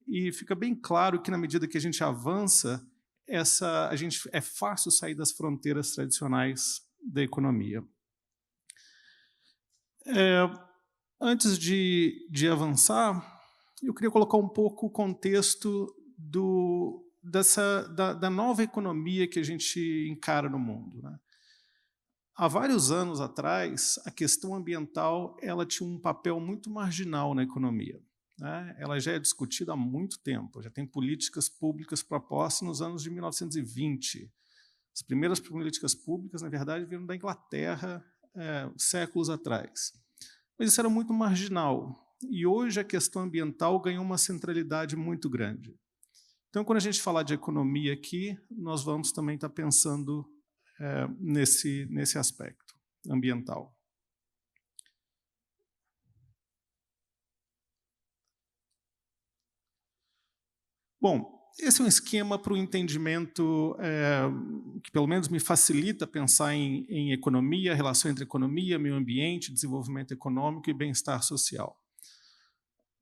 e fica bem claro que, na medida que a gente avança, é fácil sair das fronteiras tradicionais da economia. Antes de avançar, eu queria colocar um pouco o contexto da nova economia que a gente encara no mundo, né? Há vários anos atrás, a questão ambiental ela tinha um papel muito marginal na economia, né? Ela já é discutida há muito tempo, já tem políticas públicas propostas nos anos de 1920. As primeiras políticas públicas, na verdade, vieram da Inglaterra séculos atrás. Mas isso era muito marginal. E hoje a questão ambiental ganhou uma centralidade muito grande. Então, quando a gente falar de economia aqui, nós vamos também estar pensando nesse aspecto ambiental. Bom, esse é um esquema para o entendimento que, pelo menos, me facilita pensar em economia, relação entre economia, meio ambiente, desenvolvimento econômico e bem-estar social.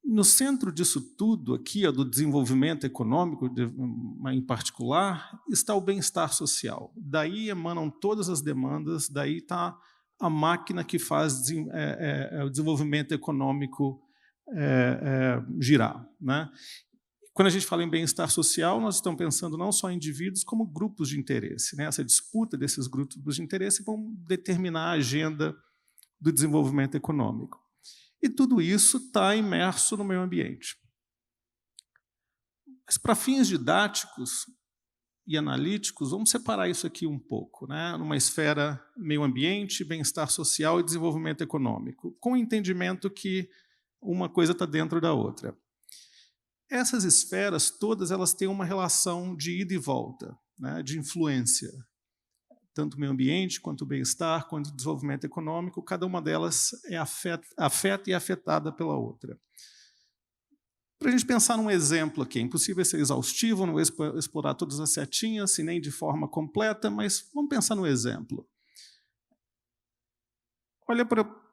No centro disso tudo, aqui, do desenvolvimento econômico, em particular, está o bem-estar social. Daí emanam todas as demandas, daí está a máquina que faz o desenvolvimento econômico girar, né? Quando a gente fala em bem-estar social, nós estamos pensando não só em indivíduos, como grupos de interesse, né? Essa disputa desses grupos de interesse vão determinar a agenda do desenvolvimento econômico. E tudo isso está imerso no meio ambiente. Mas, para fins didáticos e analíticos, vamos separar isso aqui um pouco, né? Numa esfera meio ambiente, bem-estar social e desenvolvimento econômico, com o entendimento que uma coisa está dentro da outra. Essas esferas todas elas têm uma relação de ida e volta, né? De influência. Tanto o meio ambiente, quanto o bem-estar, quanto o desenvolvimento econômico, cada uma delas afeta e é afetada pela outra. Para a gente pensar num exemplo aqui, é impossível ser exaustivo, não vou explorar todas as setinhas, e nem de forma completa, mas vamos pensar no exemplo. Olha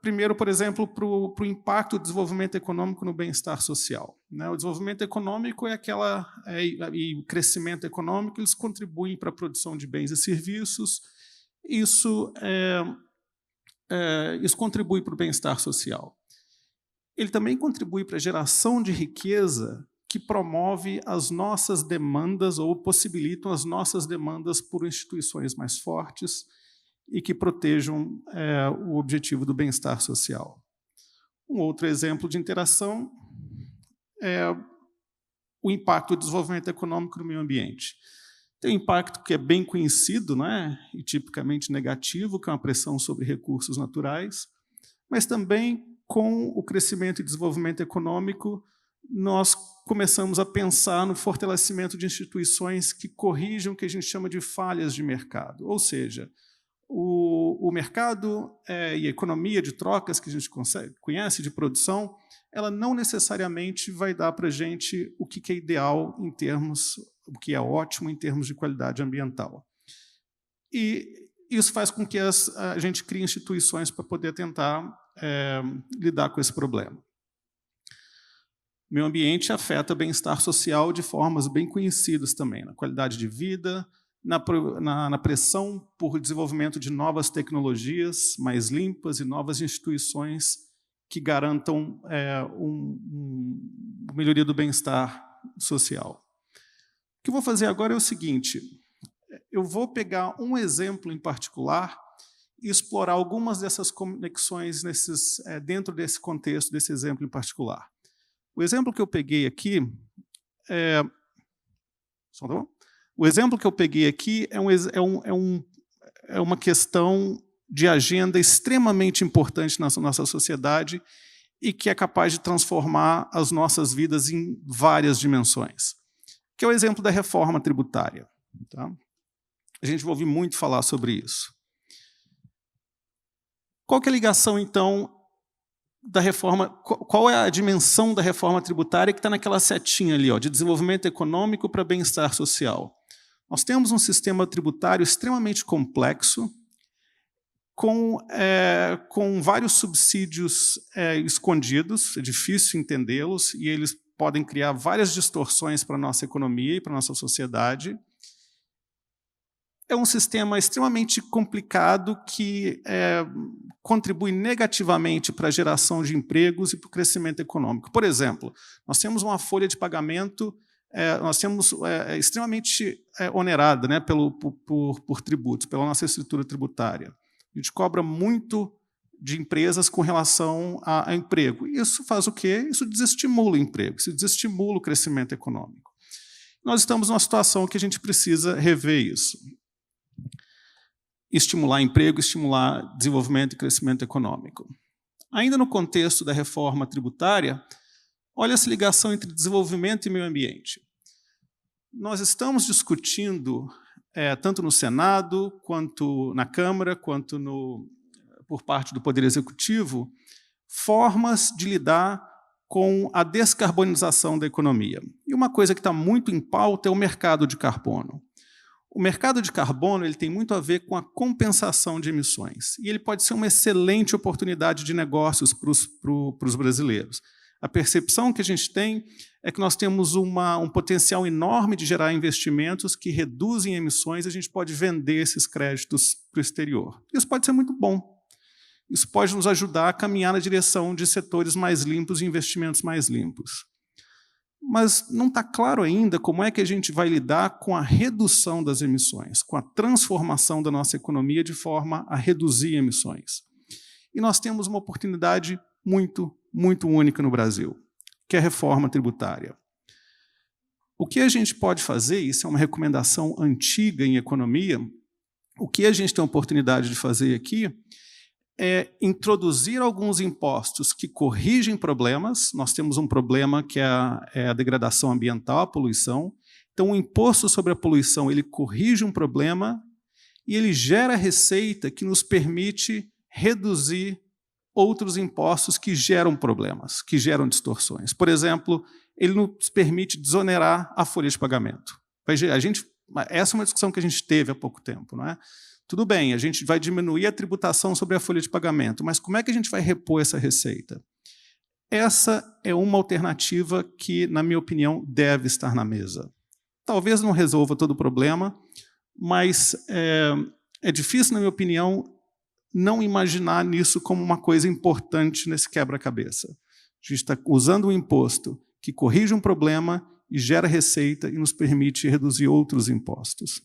primeiro, por exemplo, para o impacto do desenvolvimento econômico no bem-estar social, né? O desenvolvimento econômico e o crescimento econômico, eles contribuem para a produção de bens e serviços. Isso contribui para o bem-estar social. Ele também contribui para a geração de riqueza que promove as nossas demandas ou possibilitam as nossas demandas por instituições mais fortes e que protejam o objetivo do bem-estar social. Um outro exemplo de interação é o impacto do desenvolvimento econômico no meio ambiente. Tem um impacto que é bem conhecido, né, e tipicamente negativo, que é uma pressão sobre recursos naturais, mas também com o crescimento e desenvolvimento econômico, nós começamos a pensar no fortalecimento de instituições que corrijam o que a gente chama de falhas de mercado, ou seja, o mercado e a economia de trocas que a gente conhece, de produção, ela não necessariamente vai dar para a gente o que é ideal em termos, o que é ótimo em termos de qualidade ambiental. E isso faz com que a gente crie instituições para poder tentar lidar com esse problema. O meio ambiente afeta o bem-estar social de formas bem conhecidas também, na qualidade de vida, na pressão por desenvolvimento de novas tecnologias mais limpas e novas instituições que garantam uma melhoria do bem-estar social. O que eu vou fazer agora é o seguinte, eu vou pegar um exemplo em particular e explorar algumas dessas conexões dentro desse contexto, desse exemplo em particular. O exemplo que eu peguei aqui som tá bom? O exemplo que eu peguei aqui é uma questão de agenda extremamente importante na nossa sociedade e que é capaz de transformar as nossas vidas em várias dimensões, que é o exemplo da reforma tributária. Tá? A gente vai ouvir muito falar sobre isso. Qual que é a ligação, então, da reforma? Qual é a dimensão da reforma tributária que está naquela setinha ali, ó, de desenvolvimento econômico para bem-estar social? Nós temos um sistema tributário extremamente complexo, com vários subsídios escondidos, é difícil entendê-los, e eles podem criar várias distorções para a nossa economia e para a nossa sociedade. É um sistema extremamente complicado que contribui negativamente para a geração de empregos e para o crescimento econômico. Por exemplo, nós temos uma folha de pagamento extremamente onerada, né, por tributos, pela nossa estrutura tributária. A gente cobra muito de empresas com relação a emprego. Isso faz o quê? Isso desestimula o emprego, isso desestimula o crescimento econômico. Nós estamos numa situação que a gente precisa rever isso. Estimular emprego, estimular desenvolvimento e crescimento econômico. Ainda no contexto da reforma tributária, olha essa ligação entre desenvolvimento e meio ambiente. Nós estamos discutindo, tanto no Senado, quanto na Câmara, quanto por parte do Poder Executivo, formas de lidar com a descarbonização da economia. E uma coisa que está muito em pauta é o mercado de carbono. O mercado de carbono ele tem muito a ver com a compensação de emissões. E ele pode ser uma excelente oportunidade de negócios para os brasileiros. A percepção que a gente tem é que nós temos um potencial enorme de gerar investimentos que reduzem emissões e a gente pode vender esses créditos para o exterior. Isso pode ser muito bom. Isso pode nos ajudar a caminhar na direção de setores mais limpos e investimentos mais limpos. Mas não está claro ainda como é que a gente vai lidar com a redução das emissões, com a transformação da nossa economia de forma a reduzir emissões. E nós temos uma oportunidade muito, muito única no Brasil, que é a reforma tributária. O que a gente pode fazer, isso é uma recomendação antiga em economia, o que a gente tem a oportunidade de fazer aqui é introduzir alguns impostos que corrigem problemas. Nós temos um problema que é a degradação ambiental, a poluição. Então, o imposto sobre a poluição ele corrige um problema e ele gera receita que nos permite reduzir outros impostos que geram problemas, que geram distorções. Por exemplo, ele nos permite desonerar a folha de pagamento. Essa é uma discussão que a gente teve há pouco tempo, não é? Tudo bem, a gente vai diminuir a tributação sobre a folha de pagamento, mas como é que a gente vai repor essa receita? Essa é uma alternativa que, na minha opinião, deve estar na mesa. Talvez não resolva todo o problema, mas é difícil, na minha opinião, não imaginar nisso como uma coisa importante nesse quebra-cabeça. A gente está usando um imposto que corrige um problema e gera receita e nos permite reduzir outros impostos.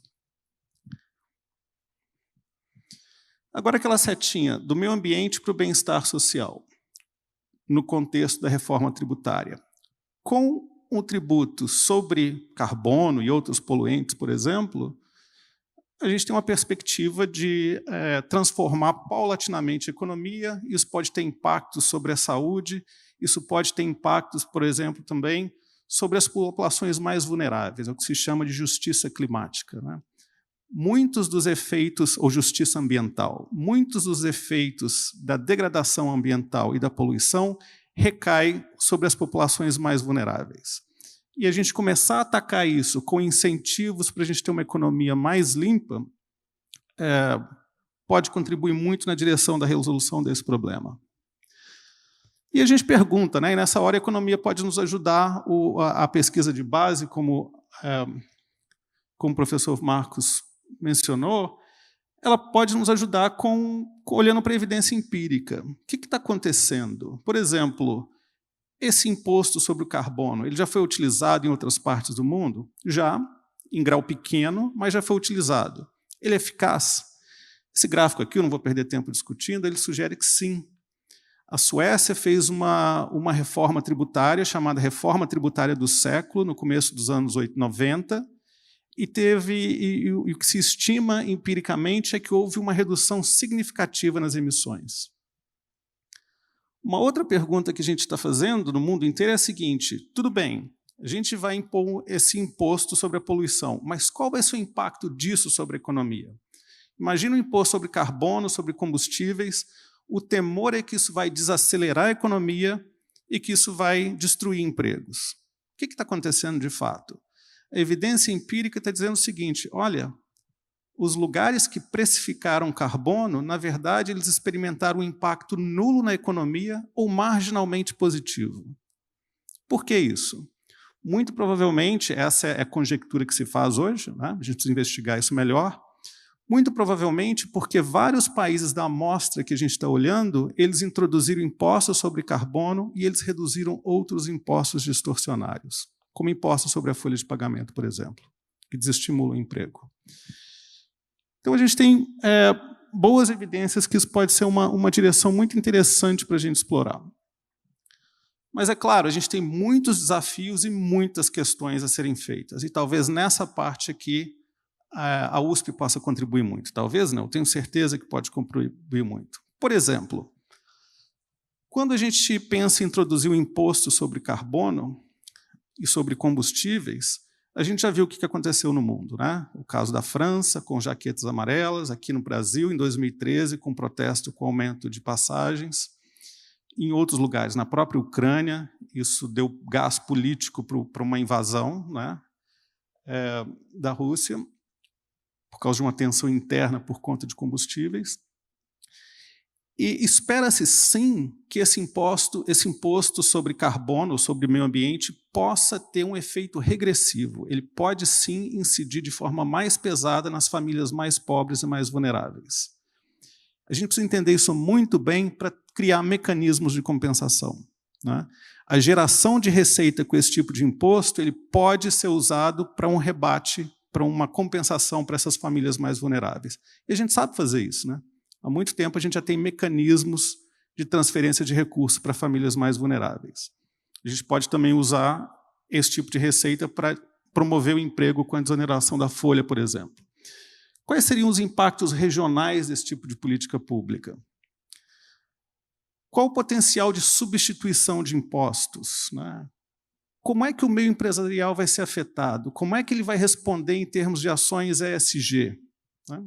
Agora, aquela setinha do meio ambiente para o bem-estar social, no contexto da reforma tributária. Com um tributo sobre carbono e outros poluentes, por exemplo, a gente tem uma perspectiva de transformar paulatinamente a economia, isso pode ter impactos sobre a saúde, isso pode ter impactos, por exemplo, também sobre as populações mais vulneráveis, é o que se chama de justiça climática, né? Muitos dos efeitos, ou justiça ambiental, muitos dos efeitos da degradação ambiental e da poluição recaem sobre as populações mais vulneráveis. E a gente começar a atacar isso com incentivos para a gente ter uma economia mais limpa, pode contribuir muito na direção da resolução desse problema. E a gente pergunta, né, e nessa hora a economia pode nos ajudar, a pesquisa de base, como o professor Marcos mencionou, ela pode nos ajudar olhando para a evidência empírica. O que está acontecendo? Por exemplo, esse imposto sobre o carbono, ele já foi utilizado em outras partes do mundo? Já, em grau pequeno, mas já foi utilizado. Ele é eficaz? Esse gráfico aqui, eu não vou perder tempo discutindo, ele sugere que sim. A Suécia fez uma reforma tributária chamada Reforma Tributária do Século, no começo dos anos 90, e o que se estima empiricamente é que houve uma redução significativa nas emissões. Uma outra pergunta que a gente está fazendo no mundo inteiro é a seguinte: tudo bem, a gente vai impor esse imposto sobre a poluição, mas qual vai ser o impacto disso sobre a economia? Imagina um imposto sobre carbono, sobre combustíveis. O temor é que isso vai desacelerar a economia e que isso vai destruir empregos. O que está acontecendo de fato? A evidência empírica está dizendo o seguinte: olha, os lugares que precificaram carbono, na verdade, eles experimentaram um impacto nulo na economia ou marginalmente positivo. Por que isso? Muito provavelmente, essa é a conjectura que se faz hoje, né? A gente precisa investigar isso melhor. Muito provavelmente porque vários países da amostra que a gente está olhando, eles introduziram impostos sobre carbono e eles reduziram outros impostos distorcionários, como impostos sobre a folha de pagamento, por exemplo, que desestimulam o emprego. Então, a gente tem boas evidências que isso pode ser uma direção muito interessante para a gente explorar. Mas, é claro, a gente tem muitos desafios e muitas questões a serem feitas. E talvez nessa parte aqui a USP possa contribuir muito. Talvez não, tenho certeza que pode contribuir muito. Por exemplo, quando a gente pensa em introduzir um imposto sobre carbono e sobre combustíveis, a gente já viu o que aconteceu no mundo, né? O caso da França, com jaquetas amarelas, aqui no Brasil, em 2013, com protesto com aumento de passagens. Em outros lugares, na própria Ucrânia, isso deu gás político para uma invasão, né, da Rússia, por causa de uma tensão interna por conta de combustíveis. E espera-se, sim, que esse imposto sobre carbono, sobre meio ambiente, possa ter um efeito regressivo. Ele pode, sim, incidir de forma mais pesada nas famílias mais pobres e mais vulneráveis. A gente precisa entender isso muito bem para criar mecanismos de compensação, né? A geração de receita com esse tipo de imposto ele pode ser usado para um rebate, para uma compensação para essas famílias mais vulneráveis. E a gente sabe fazer isso, né? Há muito tempo a gente já tem mecanismos de transferência de recursos para famílias mais vulneráveis. A gente pode também usar esse tipo de receita para promover o emprego com a desoneração da folha, por exemplo. Quais seriam os impactos regionais desse tipo de política pública? Qual o potencial de substituição de impostos, né? Como é que o meio empresarial vai ser afetado? Como é que ele vai responder em termos de ações ESG, né?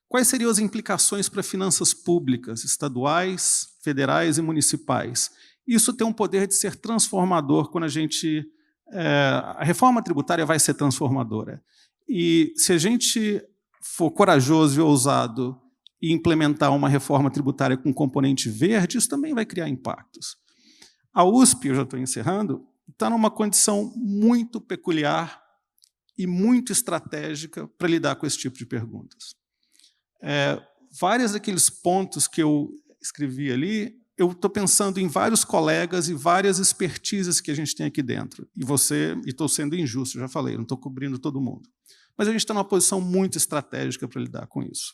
Quais seriam as implicações para finanças públicas, estaduais, federais e municipais? Isso tem um poder de ser transformador quando a reforma tributária vai ser transformadora. E se a gente for corajoso e ousado e implementar uma reforma tributária com componente verde, isso também vai criar impactos. A USP, eu já estou encerrando, está numa condição muito peculiar e muito estratégica para lidar com esse tipo de perguntas. Vários daqueles pontos que eu escrevi ali, eu estou pensando em vários colegas e várias expertises que a gente tem aqui dentro. E estou sendo injusto, já falei, não estou cobrindo todo mundo. Mas a gente está numa posição muito estratégica para lidar com isso.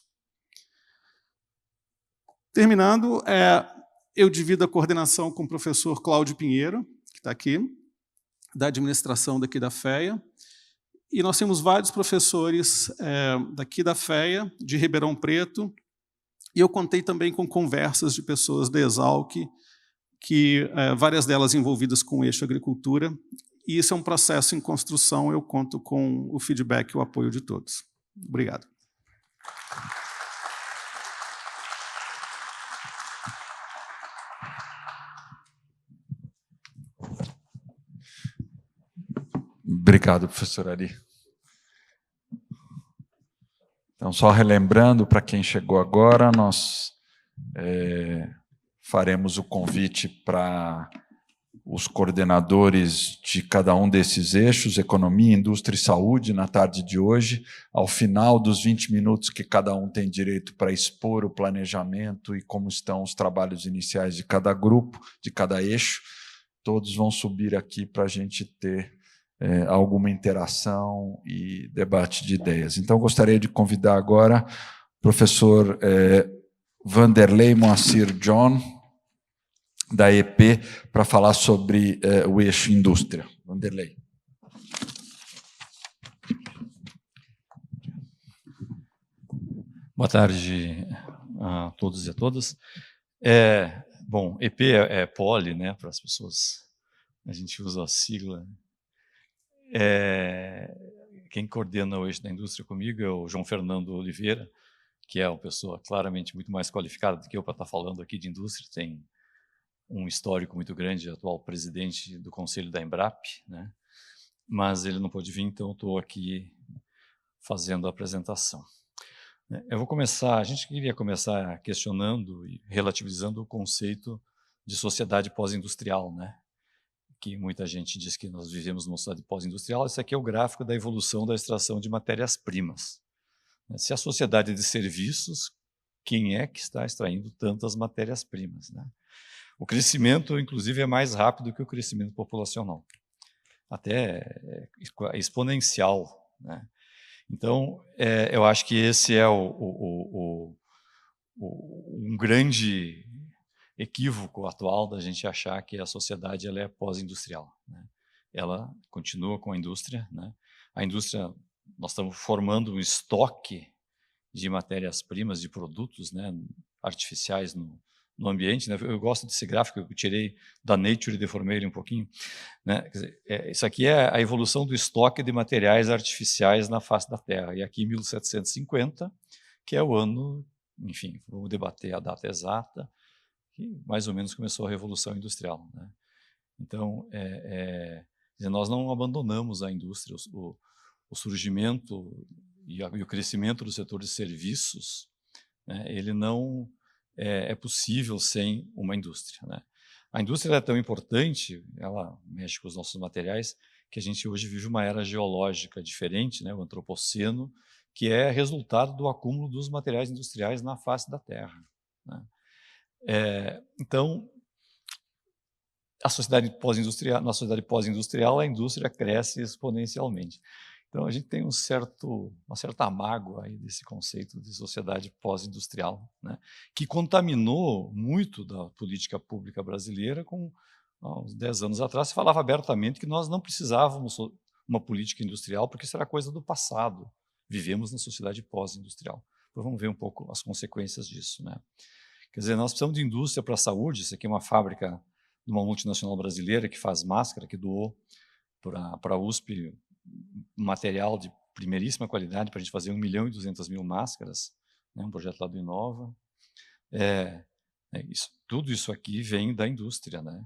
Terminando, eu divido a coordenação com o professor Cláudio Pinheiro, que está aqui, da administração daqui da FEA. E nós temos vários professores daqui da FEA, de Ribeirão Preto, e eu contei também com conversas de pessoas da Exalc, várias delas envolvidas com o eixo agricultura, e isso é um processo em construção, eu conto com o feedback e o apoio de todos. Obrigado. Obrigado, professor Ari. Então, só relembrando, para quem chegou agora, nós faremos o convite para os coordenadores de cada um desses eixos, economia, indústria e saúde, na tarde de hoje. Ao final dos 20 minutos que cada um tem direito para expor o planejamento e como estão os trabalhos iniciais de cada grupo, de cada eixo, todos vão subir aqui para a gente ter alguma interação e debate de ideias. Então, gostaria de convidar agora o professor Vanderlei Moacir John, da EP, para falar sobre o eixo indústria. Vanderlei. Boa tarde a todos e a todas. Bom, EP é poli, né, para as pessoas, a gente usa a sigla. Quem coordena o eixo da indústria comigo é o João Fernando Oliveira, que é uma pessoa claramente muito mais qualificada do que eu para estar falando aqui de indústria, tem um histórico muito grande, atual presidente do Conselho da Embrap, né? Mas ele não pôde vir, então eu estou aqui fazendo a apresentação. Eu vou começar, a gente queria começar questionando e relativizando o conceito de sociedade pós-industrial, né? Que muita gente diz que nós vivemos numa sociedade pós-industrial. Esse aqui é o gráfico da evolução da extração de matérias-primas. Se a sociedade de serviços, quem é que está extraindo tantas matérias-primas, né? O crescimento, inclusive, é mais rápido que o crescimento populacional. Até exponencial, né? Então, eu acho que esse é um grande equívoco atual da gente achar que a sociedade ela é pós-industrial, né? Ela continua com a indústria, né? A indústria, nós estamos formando um estoque de matérias-primas, de produtos, né, artificiais no ambiente, né? Eu gosto desse gráfico, eu tirei da Nature e deformei ele um pouquinho, né? Quer dizer, isso aqui é a evolução do estoque de materiais artificiais na face da Terra. E aqui em 1750, que é o ano, enfim, vamos debater a data exata, que mais ou menos começou a Revolução Industrial, né? Então, nós não abandonamos a indústria, o surgimento e o crescimento do setor de serviços, né, ele não é possível sem uma indústria, né? A indústria é tão importante, ela mexe com os nossos materiais, que a gente hoje vive uma era geológica diferente, né, o antropoceno, que é resultado do acúmulo dos materiais industriais na face da Terra, né? Então, na sociedade pós-industrial, a indústria cresce exponencialmente. Então, a gente tem uma certa mágoa aí desse conceito de sociedade pós-industrial, né, que contaminou muito da política pública brasileira. Há uns 10 anos atrás, se falava abertamente que nós não precisávamos uma política industrial, porque isso era coisa do passado. Vivemos na sociedade pós-industrial. Então, vamos ver um pouco as consequências disso, né? Quer dizer, nós precisamos de indústria para a saúde. Isso aqui é uma fábrica de uma multinacional brasileira que faz máscara, que doou para a USP material de primeiríssima qualidade para a gente fazer 1.200.000 máscaras, né, um projeto lá do Inova. Tudo isso aqui vem da indústria, né?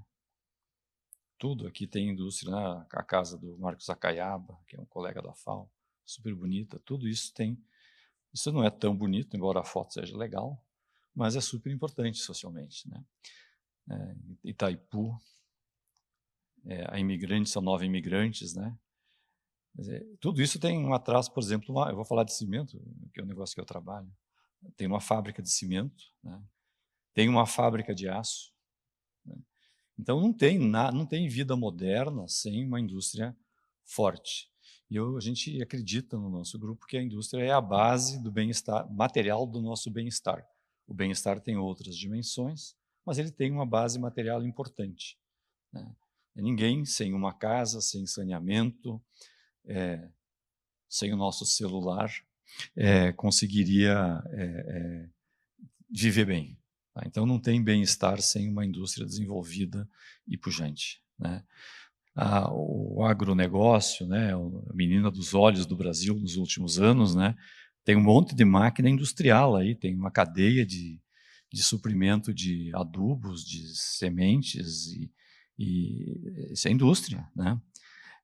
Tudo aqui tem indústria, né? A casa do Marcos Acaiaba, que é um colega da FAO, super bonita, tudo isso tem. Isso não é tão bonito, embora a foto seja legal, mas é super importante socialmente, né? Itaipu, a Imigrantes, são 9 imigrantes, né? Quer dizer, tudo isso tem um atraso, por exemplo, eu vou falar de cimento, que é um negócio que eu trabalho. Tem uma fábrica de cimento, né? Tem uma fábrica de aço, né? Então não tem vida moderna sem uma indústria forte. E a gente acredita no nosso grupo que a indústria é a base do bem-estar material do nosso bem-estar. O bem-estar tem outras dimensões, mas ele tem uma base material importante, né? Ninguém sem uma casa, sem saneamento, sem o nosso celular, conseguiria viver bem, tá? Então não tem bem-estar sem uma indústria desenvolvida e pujante, né? O agronegócio, né, a menina dos olhos do Brasil nos últimos anos, né, tem um monte de máquina industrial aí, tem uma cadeia de suprimento de adubos, de sementes, e isso é indústria, né?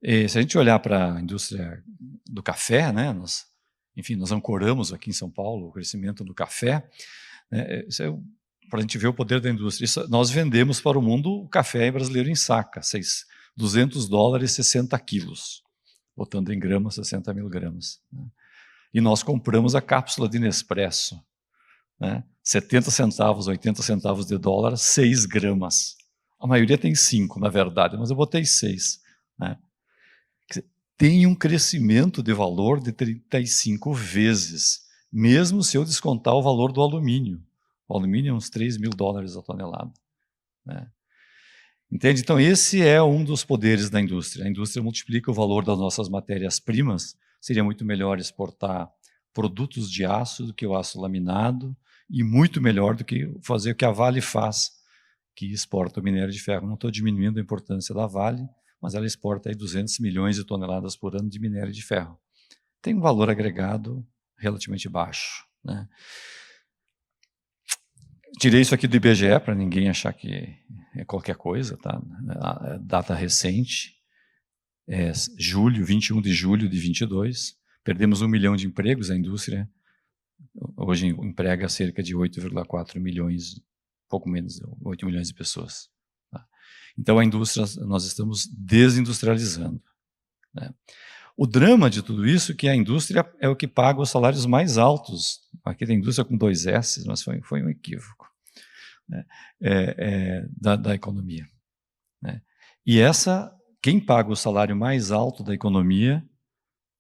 E se a gente olhar para a indústria do café, né, nós ancoramos aqui em São Paulo o crescimento do café, né, para a gente ver o poder da indústria. Nós vendemos para o mundo o café brasileiro em saca, $200, 60 quilos, botando em gramas, 60 mil gramas, né? E nós compramos a cápsula de Nespresso, né, 70 centavos, 80 centavos de dólar, 6 gramas. A maioria tem 5, na verdade, mas eu botei 6, né? Tem um crescimento de valor de 35 vezes, mesmo se eu descontar o valor do alumínio. O alumínio é uns $3.000 a tonelada, né? Entende? Então, esse é um dos poderes da indústria. A indústria multiplica o valor das nossas matérias-primas. Seria muito melhor exportar produtos de aço do que o aço laminado e muito melhor do que fazer o que a Vale faz, que exporta o minério de ferro. Não estou diminuindo a importância da Vale, mas ela exporta aí 200 milhões de toneladas por ano de minério de ferro. Tem um valor agregado relativamente baixo, né? Tirei isso aqui do IBGE para ninguém achar que é qualquer coisa, tá? A data recente é 21 de julho de 22. Perdemos 1 milhão de empregos. A indústria hoje emprega cerca de 8,4 milhões, pouco menos, 8 milhões de pessoas. Tá? Então, a indústria, nós estamos desindustrializando, né? O drama de tudo isso é que a indústria é o que paga os salários mais altos. Aqui tem indústria com 2 S, mas foi um equívoco, né? Da economia, né? E quem paga o salário mais alto da economia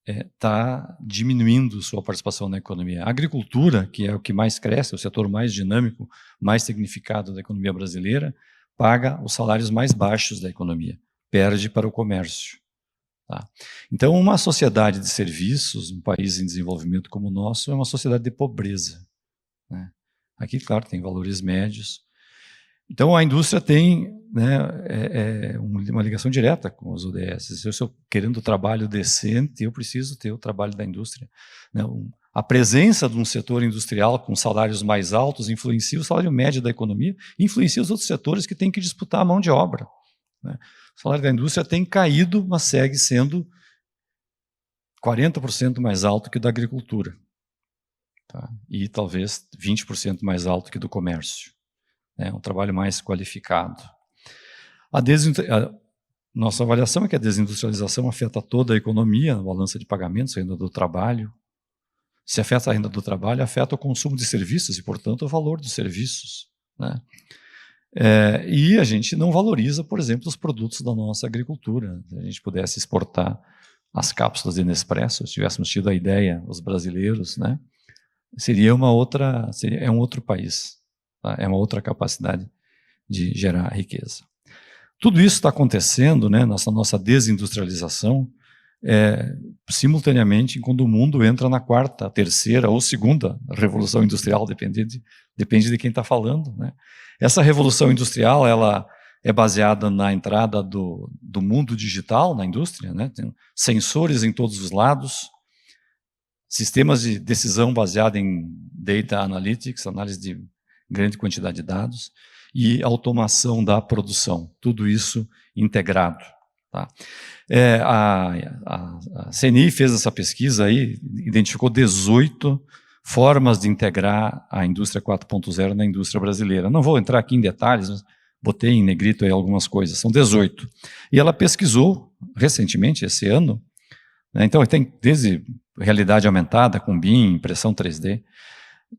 está diminuindo sua participação na economia. A agricultura, que é o que mais cresce, o setor mais dinâmico, mais significado da economia brasileira, paga os salários mais baixos da economia, perde para o comércio. Tá? Então, uma sociedade de serviços, um país em desenvolvimento como o nosso, é uma sociedade de pobreza, né? Aqui, claro, tem valores médios. Então, a indústria tem, né, uma ligação direta com os ODS. Se eu estou querendo trabalho decente, eu preciso ter o trabalho da indústria, né? A presença de um setor industrial com salários mais altos influencia o salário médio da economia, influencia os outros setores que têm que disputar a mão de obra, né? O salário da indústria tem caído, mas segue sendo 40% mais alto que o da agricultura, tá? E talvez 20% mais alto que do comércio. É um trabalho mais qualificado. Nossa avaliação é que a desindustrialização afeta toda a economia, a balança de pagamentos, a renda do trabalho. Se afeta a renda do trabalho, afeta o consumo de serviços e, portanto, o valor dos serviços, né? E a gente não valoriza, por exemplo, os produtos da nossa agricultura. Se a gente pudesse exportar as cápsulas de Nespresso, se tivéssemos tido a ideia, os brasileiros, né, seria um outro país, tá? É uma outra capacidade de gerar riqueza. Tudo isso está acontecendo, né, nossa desindustrialização, simultaneamente quando o mundo entra na 4ª, 3ª ou 2ª revolução industrial, depende de quem está falando, né? Essa revolução industrial, ela é baseada na entrada do mundo digital na indústria, né? Tem sensores em todos os lados, sistemas de decisão baseados em data analytics, análise de grande quantidade de dados, e automação da produção, tudo isso integrado. Tá? A CNI fez essa pesquisa aí, identificou 18 formas de integrar a indústria 4.0 na indústria brasileira. Não vou entrar aqui em detalhes, mas botei em negrito aí algumas coisas, são 18. E ela pesquisou recentemente, esse ano, né, então tem desde realidade aumentada, com BIM, impressão 3D,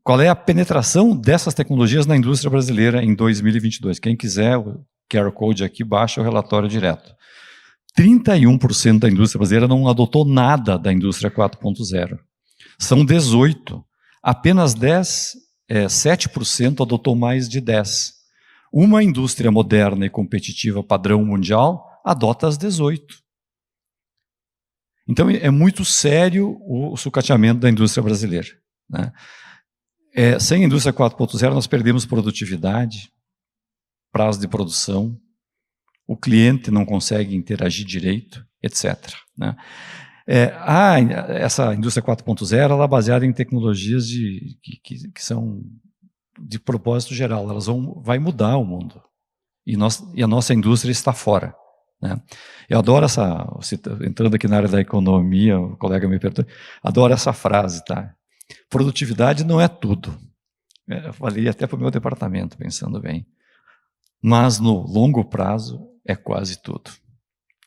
qual é a penetração dessas tecnologias na indústria brasileira em 2022. Quem quiser, o QR Code aqui, baixa o relatório direto. 31% da indústria brasileira não adotou nada da indústria 4.0. São 18. Apenas 7% adotou mais de 10. Uma indústria moderna e competitiva padrão mundial adota as 18. Então, é muito sério o sucateamento da indústria brasileira, né? Sem a indústria 4.0, nós perdemos produtividade, prazo de produção, o cliente não consegue interagir direito, etc. Né? Essa indústria 4.0 ela é baseada em tecnologias que são de propósito geral, elas vai mudar o mundo. E a nossa indústria está fora. Né? Eu adoro entrando aqui na área da economia, o colega me perguntou, adoro essa frase, tá? Produtividade não é tudo. Eu falei até para o meu departamento, pensando bem. Mas no longo prazo é quase tudo.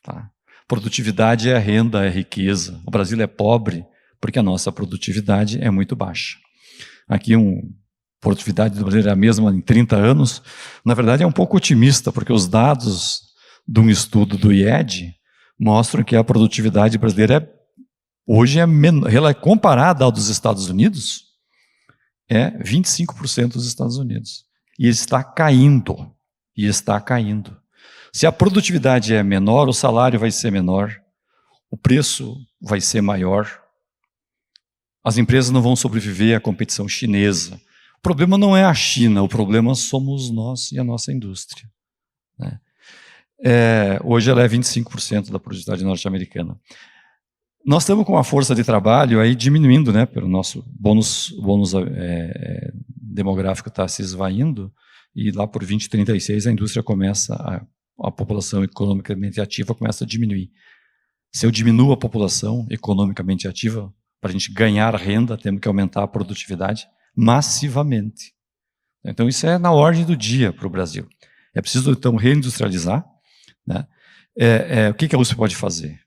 Tá? Produtividade é renda, é riqueza. O Brasil é pobre porque a nossa produtividade é muito baixa. Aqui produtividade do Brasil é a mesma em 30 anos. Na verdade é um pouco otimista, porque os dados de um estudo do IED mostram que a produtividade brasileira hoje é menor, comparada ao dos Estados Unidos, é 25% dos Estados Unidos. E está caindo. E está caindo. Se a produtividade é menor, o salário vai ser menor, o preço vai ser maior. as empresas não vão sobreviver à competição chinesa. O problema não é a China, o problema somos nós e a nossa indústria, né? Hoje ela é 25% da produtividade norte-americana. Nós estamos com a força de trabalho aí diminuindo, né, pelo nosso bônus demográfico está se esvaindo, e lá por 2036 a indústria começa, a população economicamente ativa começa a diminuir. Se eu diminuo a população economicamente ativa, para a gente ganhar renda, temos que aumentar a produtividade massivamente. Então isso é na ordem do dia para o Brasil. É preciso, então, reindustrializar, né? O que a USP pode fazer?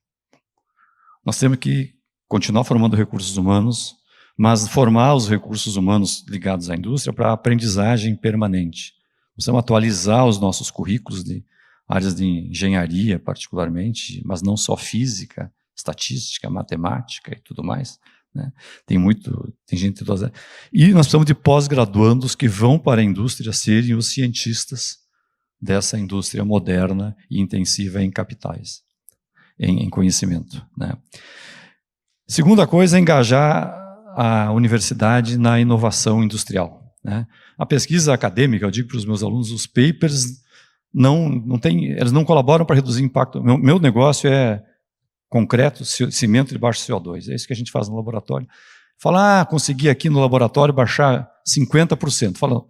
Nós temos que continuar formando recursos humanos, mas formar os recursos humanos ligados à indústria para aprendizagem permanente. Precisamos atualizar os nossos currículos de áreas de engenharia, particularmente, mas não só física, estatística, matemática e tudo mais, né? Tem gente... E nós precisamos de pós-graduandos que vão para a indústria serem os cientistas dessa indústria moderna e intensiva em capitais, em conhecimento, né? Segunda coisa é engajar a universidade na inovação industrial, né? A pesquisa acadêmica, eu digo para os meus alunos, os papers eles não colaboram para reduzir impacto. Meu negócio é concreto, cimento de baixo CO2, é isso que a gente faz no laboratório. Fala, consegui aqui no laboratório baixar 50%. Fala,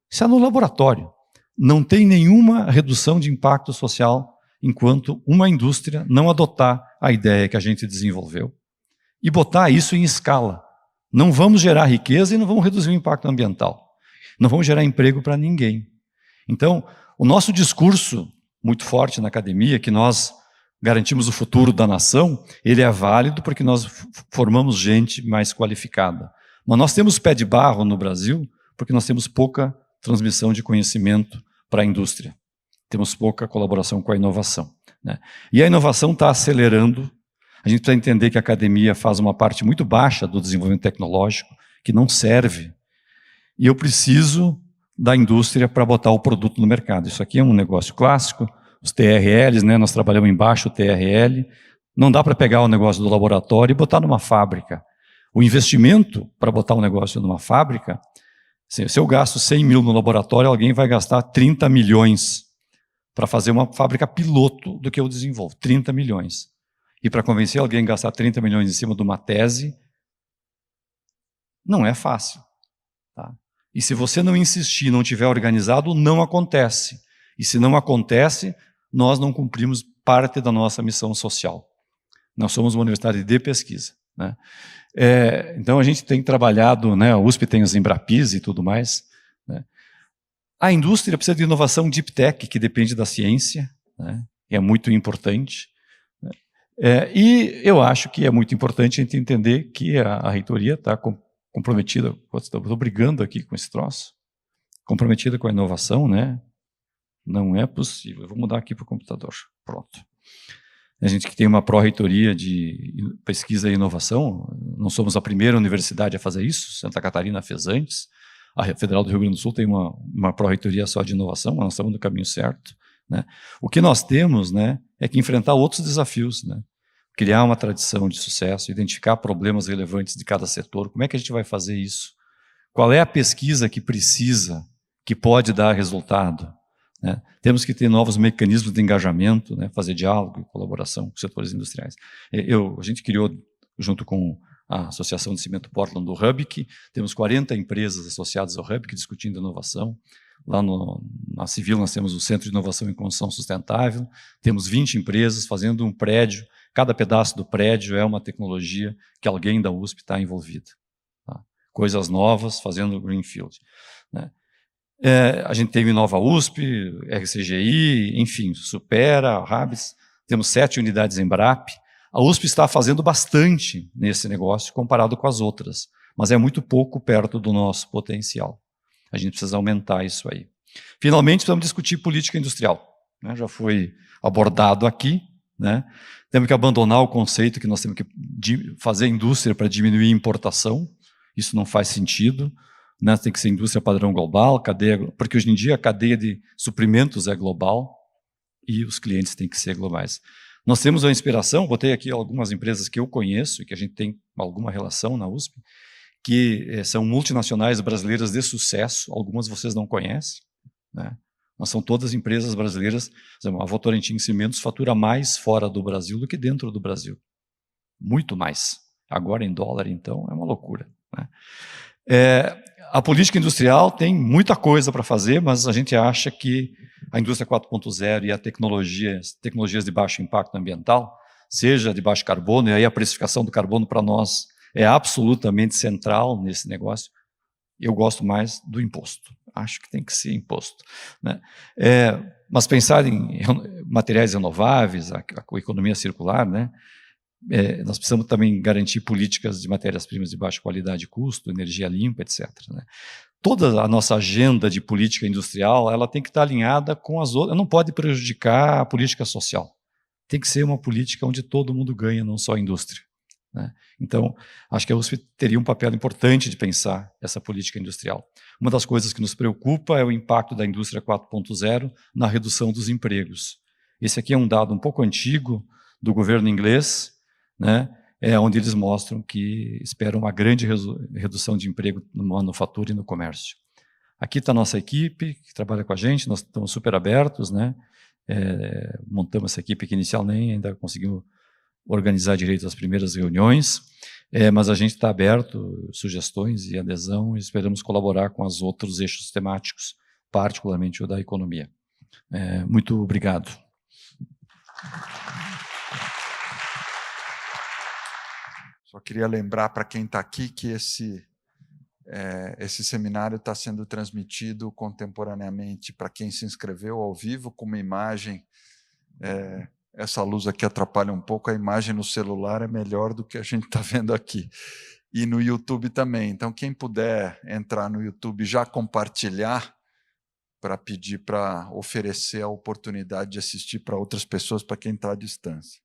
isso é no laboratório. Não tem nenhuma redução de impacto social enquanto uma indústria não adotar a ideia que a gente desenvolveu e botar isso em escala. Não vamos gerar riqueza e não vamos reduzir o impacto ambiental. Não vamos gerar emprego para ninguém. Então, o nosso discurso muito forte na academia, que nós garantimos o futuro da nação, ele é válido porque nós formamos gente mais qualificada. Mas nós temos pé de barro no Brasil porque nós temos pouca transmissão de conhecimento para a indústria. Temos pouca colaboração com a inovação, né? E a inovação está acelerando. A gente precisa entender que a academia faz uma parte muito baixa do desenvolvimento tecnológico, que não serve. E eu preciso da indústria para botar o produto no mercado. Isso aqui é um negócio clássico, os TRLs, né? Nós trabalhamos embaixo o TRL. Não dá para pegar o negócio do laboratório e botar numa fábrica. O investimento para botar um negócio numa fábrica, se eu gasto 100 mil no laboratório, alguém vai gastar 30 milhões para fazer uma fábrica piloto do que eu desenvolvo. 30 milhões. E para convencer alguém a gastar 30 milhões em cima de uma tese, não é fácil, tá? E se você não insistir, não tiver organizado, não acontece. E se não acontece, nós não cumprimos parte da nossa missão social. Nós somos uma universidade de pesquisa, né? Então a gente tem trabalhado, né, a USP tem os Embrapis e tudo mais, né? A indústria precisa de inovação deep tech, que depende da ciência, né? É muito importante, né? E eu acho que é muito importante a gente entender que a reitoria está comprometida, estou brigando aqui com esse troço, comprometida com a inovação, né? Não é possível. Eu vou mudar aqui para o computador. Pronto. A gente que tem uma pró-reitoria de pesquisa e inovação, não somos a primeira universidade a fazer isso, Santa Catarina fez antes, a Federal do Rio Grande do Sul tem uma pró-reitoria só de inovação, mas nós estamos no caminho certo, né? O que nós temos, né, é que enfrentar outros desafios, né? Criar uma tradição de sucesso, identificar problemas relevantes de cada setor. Como é que a gente vai fazer isso? Qual é a pesquisa que precisa, que pode dar resultado, né? Temos que ter novos mecanismos de engajamento, né? Fazer diálogo e colaboração com setores industriais. A gente criou, junto com a Associação de Cimento Portland do Hubik, temos 40 empresas associadas ao Hubik discutindo inovação. Lá na Civil nós temos o Centro de Inovação em Construção Sustentável, temos 20 empresas fazendo um prédio, cada pedaço do prédio é uma tecnologia que alguém da USP está envolvido, tá? Coisas novas, fazendo greenfield, né? A gente teve Nova USP, RCGI, enfim, Supera, Rabis, temos 7 unidades em Embrap. A USP está fazendo bastante nesse negócio comparado com as outras, mas é muito pouco perto do nosso potencial. A gente precisa aumentar isso aí. Finalmente, precisamos discutir política industrial, né? Já foi abordado aqui, né? Temos que abandonar o conceito que nós temos que fazer indústria para diminuir a importação. Isso não faz sentido, né? Tem que ser indústria padrão global, porque hoje em dia a cadeia de suprimentos é global e os clientes têm que ser globais. Nós temos uma inspiração, botei aqui algumas empresas que eu conheço e que a gente tem alguma relação na USP, que são multinacionais brasileiras de sucesso, algumas vocês não conhecem, né? Mas são todas empresas brasileiras. Por exemplo, a Votorantim Cimentos fatura mais fora do Brasil do que dentro do Brasil. Muito mais. Agora em dólar, então, é uma loucura, né? A política industrial tem muita coisa para fazer, mas a gente acha que a indústria 4.0 e as tecnologias de baixo impacto ambiental, seja de baixo carbono, e aí a precificação do carbono para nós é absolutamente central nesse negócio. Eu gosto mais do imposto. Acho que tem que ser imposto, né? Mas pensar em materiais renováveis, a economia circular, né? Nós precisamos também garantir políticas de matérias-primas de baixa qualidade e custo, energia limpa, etc., né? Toda a nossa agenda de política industrial, ela tem que estar alinhada com as outras, não pode prejudicar a política social. Tem que ser uma política onde todo mundo ganha, não só a indústria, né? Então, acho que a USP teria um papel importante de pensar essa política industrial. Uma das coisas que nos preocupa é o impacto da indústria 4.0 na redução dos empregos. Esse aqui é um dado um pouco antigo do governo inglês, né? Onde eles mostram que esperam uma grande redução de emprego na manufatura e no comércio. Aqui está a nossa equipe, que trabalha com a gente, nós estamos super abertos, né? Montamos essa equipe que inicialmente ainda conseguimos organizar direito as primeiras reuniões, mas a gente está aberto, sugestões e adesão, e esperamos colaborar com os outros eixos temáticos, particularmente o da economia. Muito obrigado. Só queria lembrar para quem está aqui que esse seminário está sendo transmitido contemporaneamente para quem se inscreveu ao vivo, com uma imagem. Essa luz aqui atrapalha um pouco, a imagem no celular é melhor do que a gente está vendo aqui. E no YouTube também. Então, quem puder entrar no YouTube e já compartilhar, para pedir para oferecer a oportunidade de assistir para outras pessoas, para quem está à distância.